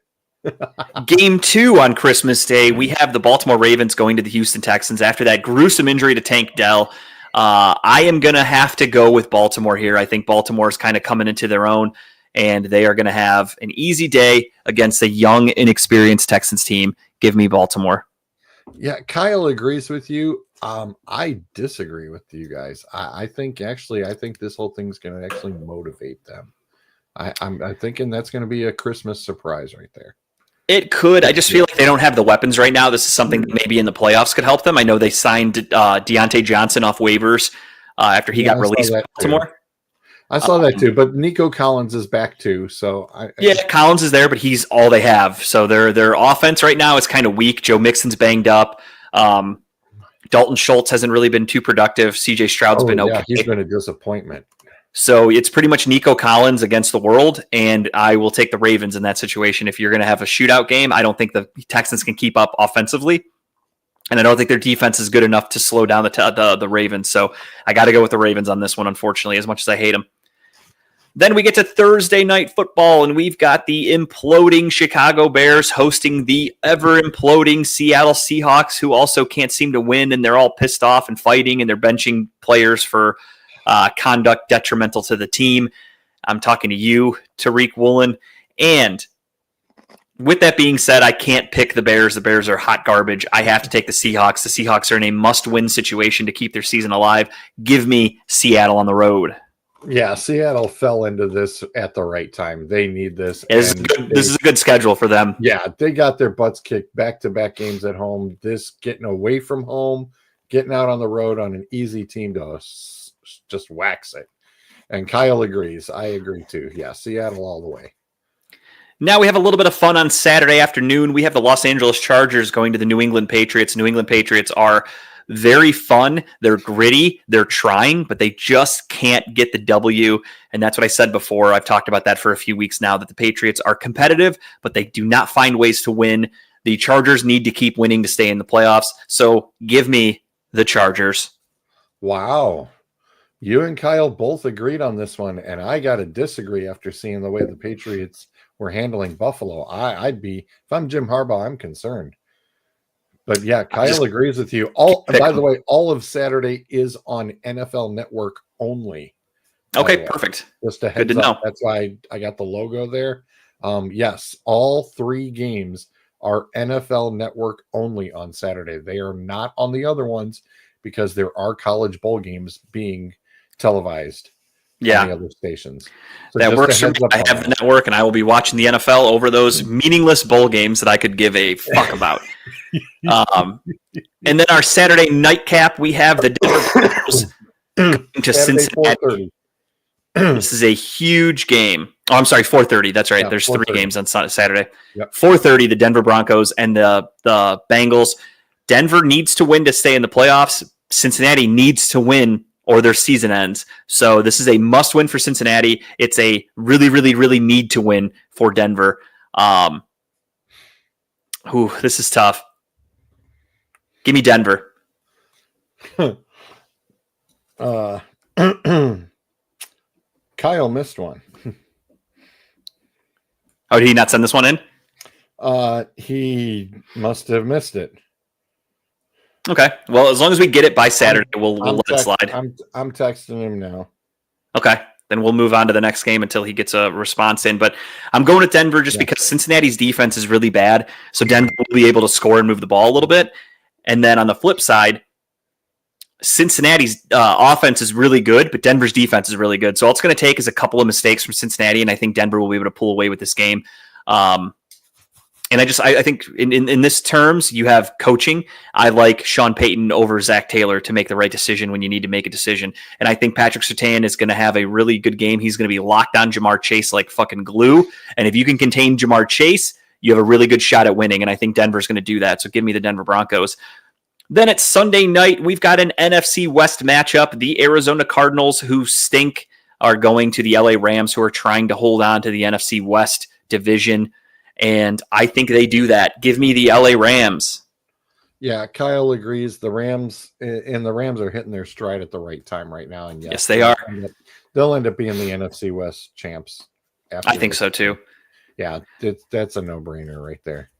Game 2 on Christmas Day, we have the Baltimore Ravens going to the Houston Texans after that gruesome injury to Tank Dell. I am going to have to go with Baltimore here. I think Baltimore is kind of coming into their own, and they are going to have an easy day against a young, inexperienced Texans team. Give me Baltimore. Yeah, Kyle agrees with you. I disagree with you guys. I think this whole thing's going to actually motivate them. I'm thinking that's going to be a Christmas surprise right there. It could. I just feel like they don't have the weapons right now. This is something that maybe in the playoffs could help them. I know they signed Deontay Johnson off waivers after he got released from Baltimore. I saw that too, but Nico Collins is back too. So Collins is there, but he's all they have. So their offense right now is kind of weak. Joe Mixon's banged up. Dalton Schultz hasn't really been too productive. CJ Stroud's been okay. Yeah, he's been a disappointment. So it's pretty much Nico Collins against the world, and I will take the Ravens in that situation. If you're going to have a shootout game, I don't think the Texans can keep up offensively, and I don't think their defense is good enough to slow down the Ravens. So I got to go with the Ravens on this one, unfortunately, as much as I hate them. Then we get to Thursday night football, and we've got the imploding Chicago Bears hosting the ever-imploding Seattle Seahawks, who also can't seem to win, and they're all pissed off and fighting, and they're benching players for conduct detrimental to the team. I'm talking to you, Tariq Woolen. And with that being said, I can't pick the Bears. The Bears are hot garbage. I have to take the Seahawks. The Seahawks are in a must-win situation to keep their season alive. Give me Seattle on the road. Yeah, Seattle fell into this at the right time. They need this. This is a good schedule for them. Yeah, they got their butts kicked back-to-back games at home. This getting away from home, getting out on the road on an easy team to just wax it. And Kyle agrees. I agree too. Yeah, Seattle all the way. Now we have a little bit of fun on Saturday afternoon. We have the Los Angeles Chargers going to the New England Patriots. New England Patriots are very fun. They're gritty. They're trying, but they just can't get the W. And that's what I said before. I've talked about that for a few weeks now, that the Patriots are competitive, but they do not find ways to win. The Chargers need to keep winning to stay in the playoffs. So give me the Chargers. Wow. You and Kyle both agreed on this one, and I got to disagree after seeing the way the Patriots were handling Buffalo. I'd be, if I'm Jim Harbaugh, I'm concerned. But yeah, Kyle agrees with you. By the way, all of Saturday is on NFL Network only. Okay, perfect. Just a heads up. That's why I got the logo there. Yes, all 3 games are NFL Network only on Saturday. They are not on the other ones because there are college bowl games being televised. On the other stations. So that works for me. I have the network, and I will be watching the NFL over those meaningless bowl games that I could give a fuck about. And then our Saturday nightcap, we have the Denver Broncos going to Cincinnati. This is a huge game. Oh, I'm sorry, 4:30. That's right. Yeah, there's 3 games on Saturday. Yep. 4:30, the Denver Broncos and the Bengals. Denver needs to win to stay in the playoffs. Cincinnati needs to win or their season ends. So this is a must win for Cincinnati. It's a really, really, really need to win for Denver. This is tough. Give me Denver. Kyle missed one. Oh, did he not send this one in? He must have missed it. Okay. Well, as long as we get it by Saturday, we'll let it slide. I'm texting him now. Okay. Then we'll move on to the next game until he gets a response in. But I'm going to Denver just because Cincinnati's defense is really bad. So Denver will be able to score and move the ball a little bit. And then on the flip side, Cincinnati's offense is really good, but Denver's defense is really good. So all it's going to take is a couple of mistakes from Cincinnati, and I think Denver will be able to pull away with this game. And I think in this terms, you have coaching. I like Sean Payton over Zach Taylor to make the right decision when you need to make a decision. And I think Patrick Surtain is going to have a really good game. He's going to be locked on Jamar Chase like fucking glue. And if you can contain Jamar Chase, you have a really good shot at winning. And I think Denver's going to do that. So give me the Denver Broncos. Then it's Sunday night. We've got an NFC West matchup. The Arizona Cardinals, who stink, are going to the LA Rams, who are trying to hold on to the NFC West division. And I think they do that. Give me the LA Rams. Yeah, Kyle agrees. The Rams are hitting their stride at the right time right now. And yes they are. They'll end up being the NFC West champs. I think so too. Yeah, that's a no-brainer right there.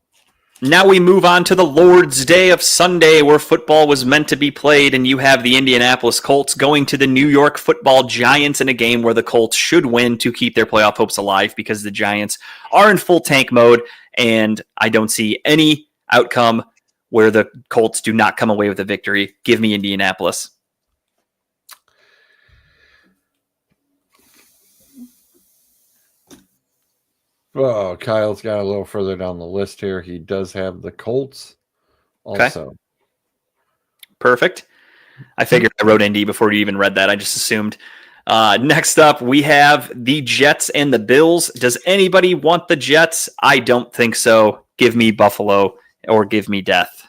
Now we move on to the Lord's Day of Sunday, where football was meant to be played, and you have the Indianapolis Colts going to the New York Football Giants in a game where the Colts should win to keep their playoff hopes alive because the Giants are in full tank mode, and I don't see any outcome where the Colts do not come away with a victory. Give me Indianapolis. Oh, Kyle's got a little further down the list here. He does have the Colts also. Okay. Perfect. I figured I wrote Indy before you even read that. I just assumed. Next up, we have the Jets and the Bills. Does anybody want the Jets? I don't think so. Give me Buffalo or give me death.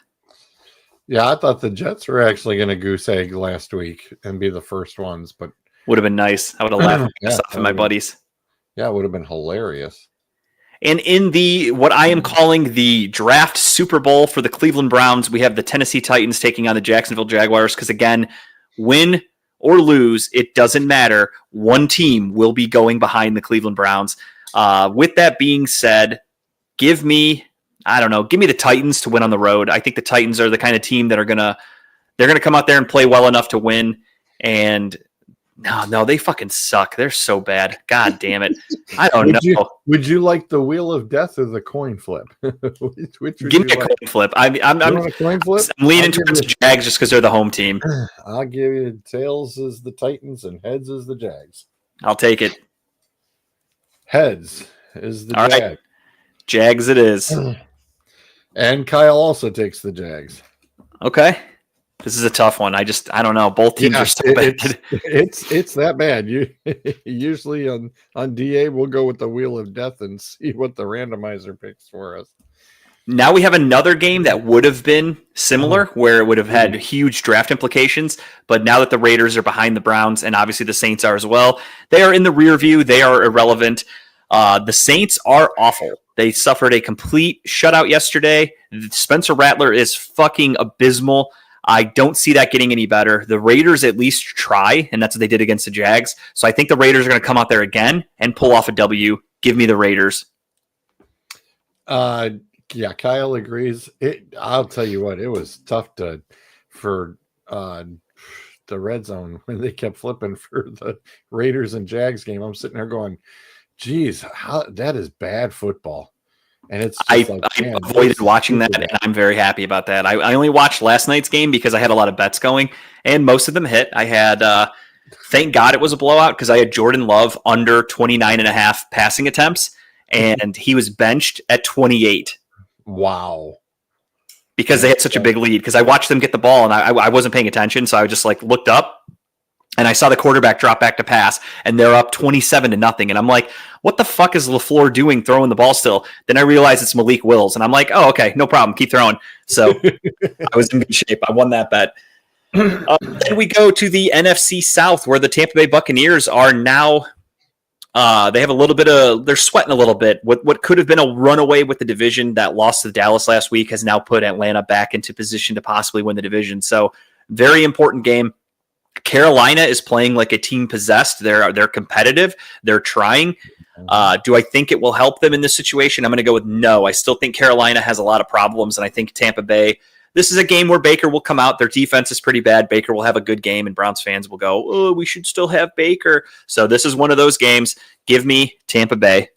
Yeah, I thought the Jets were actually going to goose egg last week and be the first ones, but Would have been nice. I would have laughed Yeah, myself and my buddies. Yeah, it would have been hilarious. And in the what I am calling the draft Super Bowl for the Cleveland Browns, we have the Tennessee Titans taking on the Jacksonville Jaguars. Because again, win or lose, it doesn't matter. One team will be going behind the Cleveland Browns. With that being said, give me the Titans to win on the road. I think the Titans are the kind of team that they're gonna come out there and play well enough to win. And no, they fucking suck. They're so bad. God damn it. I don't know. Would you like the wheel of death or the coin flip? which Give me a coin flip. I'm a coin flip? I'm leaning towards the Jags just because they're the home team. I'll give you tails as the Titans and heads as the Jags. I'll take it. Heads is the All Jag. right. Jags it is. And Kyle also takes the Jags. Okay. This is a tough one. I don't know. Both teams are so bad. It's that bad. You usually on DA we'll go with the wheel of death and see what the randomizer picks for us. Now we have another game that would have been similar, where it would have had huge draft implications. But now that the Raiders are behind the Browns, and obviously the Saints are as well, they are in the rear view. They are irrelevant. The Saints are awful. They suffered a complete shutout yesterday. Spencer Rattler is fucking abysmal. I don't see that getting any better. The Raiders at least try, and that's what they did against the Jags. So I think the Raiders are going to come out there again and pull off a W. Give me the Raiders. Yeah, Kyle agrees. I'll tell you what, it was tough for the red zone when they kept flipping for the Raiders and Jags game. I'm sitting there going, geez, that is bad football. And it's I avoided watching that, and I'm very happy about that. I only watched last night's game because I had a lot of bets going, and most of them hit. I had, thank God it was a blowout, because I had Jordan Love under 29.5 passing attempts, and he was benched at 28. Wow. Because they had such a big lead. Because I watched them get the ball, and I wasn't paying attention, so I just looked up, and I saw the quarterback drop back to pass, and they're up 27-0. And I'm like, what the fuck is LaFleur doing throwing the ball still? Then I realized it's Malik Wills. And I'm like, oh, okay, no problem. Keep throwing. So I was in good shape. I won that bet. Then we go to the NFC South, where the Tampa Bay Buccaneers are now, they have a little bit of, they're sweating a little bit. What could have been a runaway with the division that lost to Dallas last week has now put Atlanta back into position to possibly win the division. So very important game. Carolina is playing like a team possessed. They're competitive. They're trying. Do I think it will help them in this situation? I'm going to go with no. I still think Carolina has a lot of problems, and I think Tampa Bay, this is a game where Baker will come out. Their defense is pretty bad. Baker will have a good game, and Browns fans will go, oh, we should still have Baker. So this is one of those games. Give me Tampa Bay.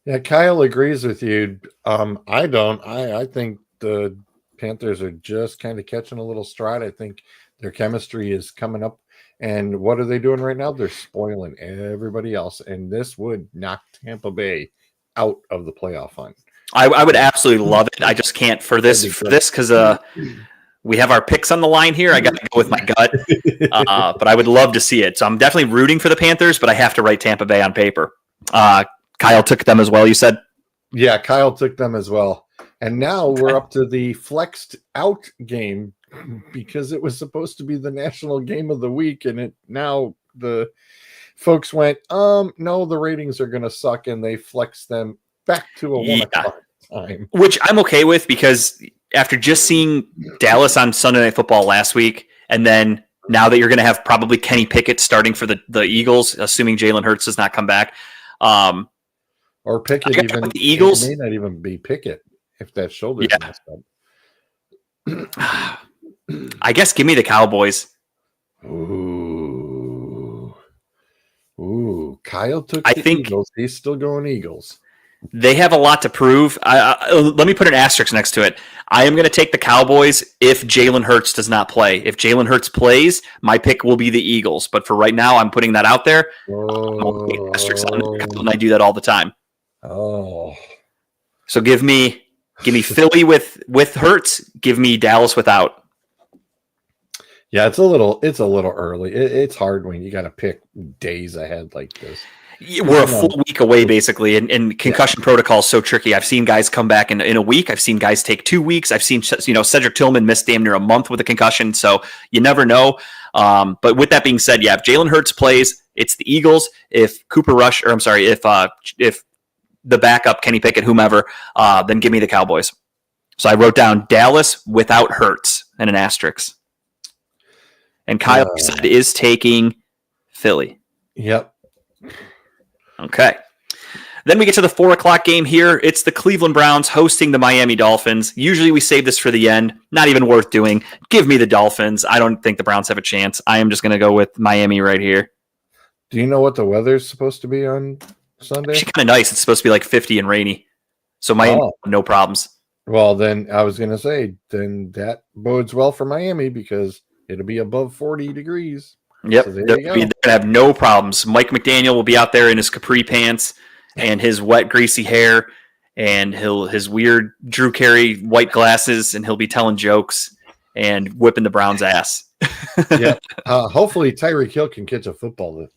Yeah, Kyle agrees with you. I don't. I think the Panthers are just kind of catching a little stride. I think their chemistry is coming up. And what are they doing right now? They're spoiling everybody else. And this would knock Tampa Bay out of the playoff hunt. I would absolutely love it. I just can't for this because we have our picks on the line here. I got to go with my gut. But I would love to see it. So I'm definitely rooting for the Panthers, but I have to write Tampa Bay on paper. Kyle took them as well, you said? Yeah, Kyle took them as well. And now we're up to the flexed out game, because it was supposed to be the national game of the week, and now the folks went, no, the ratings are going to suck, and they flexed them back to a 1 o'clock time. Which I'm okay with, because after just seeing Dallas on Sunday Night Football last week, and then now that you're going to have probably Kenny Pickett starting for the Eagles, assuming Jalen Hurts does not come back. Or Pickett, even the Eagles. It may not even be Pickett if that shoulder messed up. I guess give me the Cowboys. Ooh. Kyle took Eagles. He's still going Eagles. They have a lot to prove. Let me put an asterisk next to it. I am going to take the Cowboys if Jalen Hurts does not play. If Jalen Hurts plays, my pick will be the Eagles. But for right now, I'm putting that out there. And I do that all the time. Oh. So give me Philly with Hurts. Give me Dallas without. Yeah, it's a little early. It's hard when you got to pick days ahead like this. We're a full week away, basically, and concussion protocol is so tricky. I've seen guys come back in a week. I've seen guys take 2 weeks. I've seen Cedric Tillman miss damn near a month with a concussion, so you never know. But with that being said, yeah, if Jalen Hurts plays, it's the Eagles. If if the backup, Kenny Pickett, whomever, then give me the Cowboys. So I wrote down Dallas without Hurts and an asterisk. And Kyle said is taking Philly. Yep. Okay. Then we get to the 4:00 game here. It's the Cleveland Browns hosting the Miami Dolphins. Usually we save this for the end. Not even worth doing. Give me the Dolphins. I don't think the Browns have a chance. I am just going to go with Miami right here. Do you know what the weather's supposed to be on Sunday? Actually, kind of nice. It's supposed to be like 50 and rainy. So Miami, no problems. Well, then I was going to say, then that bodes well for Miami because it'll be above 40 degrees. Yep. So they're going to have no problems. Mike McDaniel will be out there in his capri pants and his wet, greasy hair and his weird Drew Carey white glasses, and he'll be telling jokes and whipping the Browns' ass. Yeah. Hopefully Tyreek Hill can catch a football.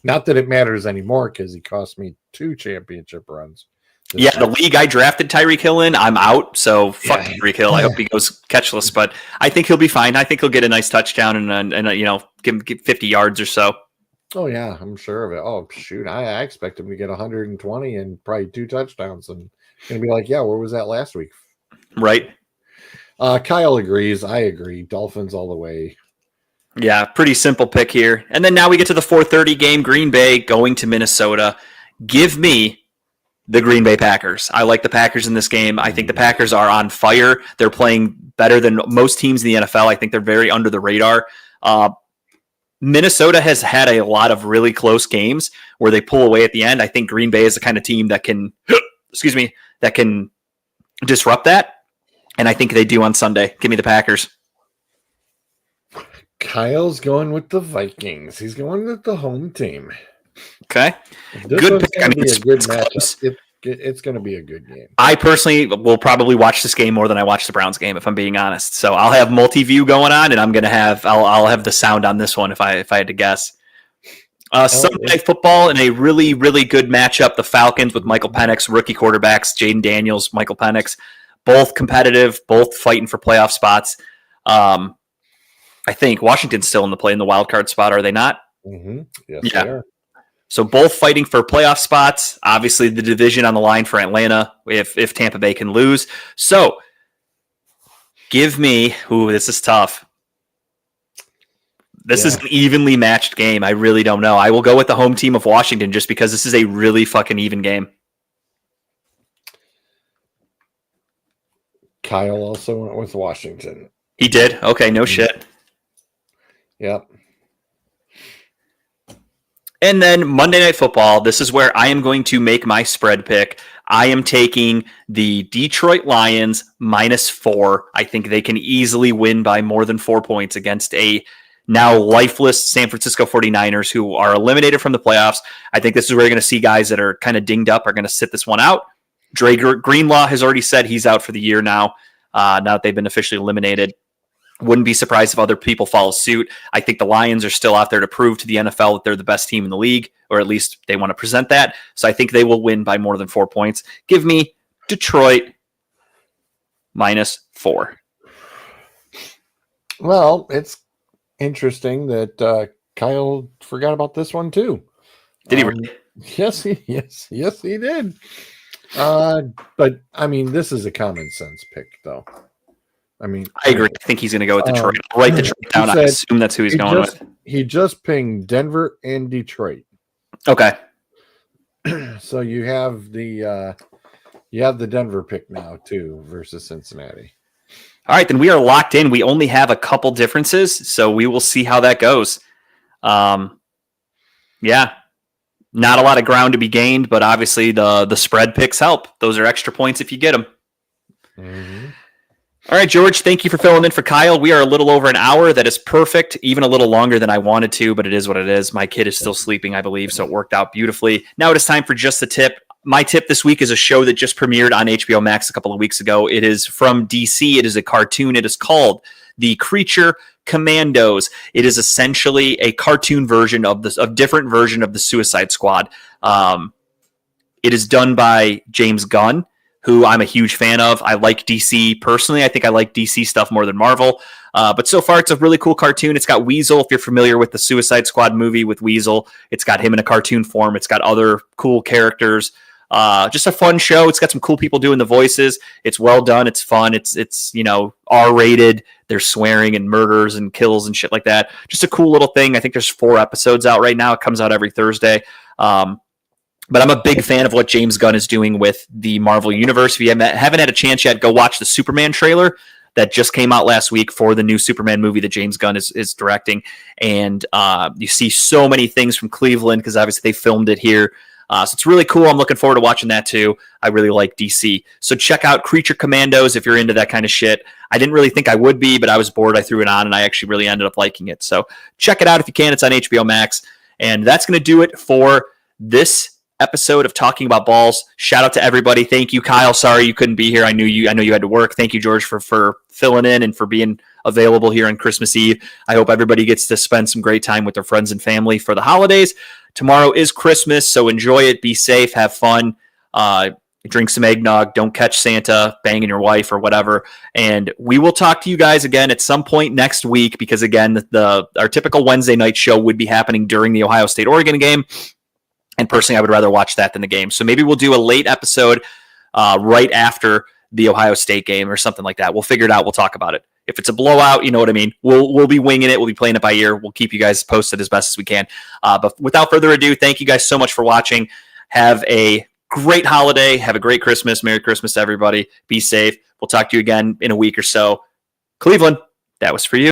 Not that it matters anymore because he cost me 2 championship runs. Yeah, the league I drafted Tyreek Hill in, I'm out. So fuck Tyreek Hill. I hope he goes catchless, but I think he'll be fine. I think he'll get a nice touchdown and give him 50 yards or so. Oh yeah, I'm sure of it. Oh shoot, I expect him to get 120 and probably 2 touchdowns, and gonna be like, yeah, where was that last week? Right. Kyle agrees. I agree. Dolphins all the way. Yeah, pretty simple pick here. And then now we get to the 4:30 game. Green Bay going to Minnesota. Give me the Green Bay Packers. I like the Packers in this game. I think the Packers are on fire. They're playing better than most teams in the NFL. I think they're very under the radar. Minnesota has had a lot of really close games where they pull away at the end. I think Green Bay is the kind of team that can, that can disrupt that. And I think they do on Sunday. Give me the Packers. Kyle's going with the Vikings. He's going with the home team. Okay. Good pick. It's a good matchup. It's going to be a good game. I personally will probably watch this game more than I watch the Browns game, if I'm being honest. So I'll have multi-view going on, and I'll have the sound on this one if I had to guess. Sunday Night Football in a really, really good matchup. The Falcons with Michael Penix, rookie quarterbacks, Jaden Daniels, Michael Penix, both competitive, both fighting for playoff spots. I think Washington's still in the wild card spot, are they not? Mm-hmm. Yes, yeah. They are. So both fighting for playoff spots. Obviously, the division on the line for Atlanta if Tampa Bay can lose. So give me – ooh, this is tough. This is an evenly matched game. I really don't know. I will go with the home team of Washington just because this is a really fucking even game. Kyle also went with Washington. He did? Okay, no shit. Yep. And then Monday Night Football, this is where I am going to make my spread pick. I am taking the Detroit Lions -4. I think they can easily win by more than 4 points against a now lifeless San Francisco 49ers who are eliminated from the playoffs. I think this is where you're going to see guys that are kind of dinged up are going to sit this one out. Dre Greenlaw has already said he's out for the year now that they've been officially eliminated. Wouldn't be surprised if other people follow suit. I think the Lions are still out there to prove to the NFL that they're the best team in the league, or at least they want to present that. So I think they will win by more than 4 points. Give me Detroit -4. Well, it's interesting that Kyle forgot about this one too. Did he really? Yes, he did. But I mean, this is a common sense pick, though. I mean, I agree. I think he's going to go with Detroit. I'll write Detroit down. I assume that's who he's going with. He just pinged Denver and Detroit. Okay. So you have the Denver pick now too versus Cincinnati. All right, then we are locked in. We only have a couple differences, so we will see how that goes. Yeah. Not a lot of ground to be gained, but obviously the spread picks help. Those are extra points if you get them. Mm-hmm. All right, George, thank you for filling in for Kyle. We are a little over an hour. That is perfect, even a little longer than I wanted to, but it is what it is. My kid is still sleeping, I believe, so it worked out beautifully. Now it is time for Just the Tip. My tip this week is a show that just premiered on HBO Max a couple of weeks ago. It is from DC. It is a cartoon. It is called The Creature Commandos. It is essentially a cartoon version of this, a different version of the Suicide Squad. It is done by James Gunn, who I'm a huge fan of. I like DC personally. I think I like DC stuff more than Marvel. But so far, it's a really cool cartoon. It's got Weasel, if you're familiar with the Suicide Squad movie with Weasel. It's got him in a cartoon form. It's got other cool characters. Just a fun show. It's got some cool people doing the voices. It's well done. It's fun. It's R-rated. There's swearing and murders and kills and shit like that. Just a cool little thing. I think there's 4 episodes out right now. It comes out every Thursday. But I'm a big fan of what James Gunn is doing with the Marvel Universe. If you haven't had a chance yet, go watch the Superman trailer that just came out last week for the new Superman movie that James Gunn is directing. And you see so many things from Cleveland because obviously they filmed it here. So it's really cool. I'm looking forward to watching that too. I really like DC. So check out Creature Commandos if you're into that kind of shit. I didn't really think I would be, but I was bored. I threw it on and I actually really ended up liking it. So check it out if you can. It's on HBO Max. And that's going to do it for this episode of Talking About Balls. Shout out to everybody. Thank you, Kyle. Sorry you couldn't be here. I know you had to work. Thank you, George, for filling in and for being available here on Christmas Eve. I hope everybody gets to spend some great time with their friends and family for the holidays. Tomorrow is Christmas, so enjoy it. Be safe. Have fun. Drink some eggnog. Don't catch Santa banging your wife or whatever. And we will talk to you guys again at some point next week because, again, our typical Wednesday night show would be happening during the Ohio State-Oregon game. And personally, I would rather watch that than the game. So maybe we'll do a late episode right after the Ohio State game or something like that. We'll figure it out. We'll talk about it. If it's a blowout, you know what I mean. We'll be winging it. We'll be playing it by ear. We'll keep you guys posted as best as we can. But without further ado, thank you guys so much for watching. Have a great holiday. Have a great Christmas. Merry Christmas to everybody. Be safe. We'll talk to you again in a week or so. Cleveland, that was for you.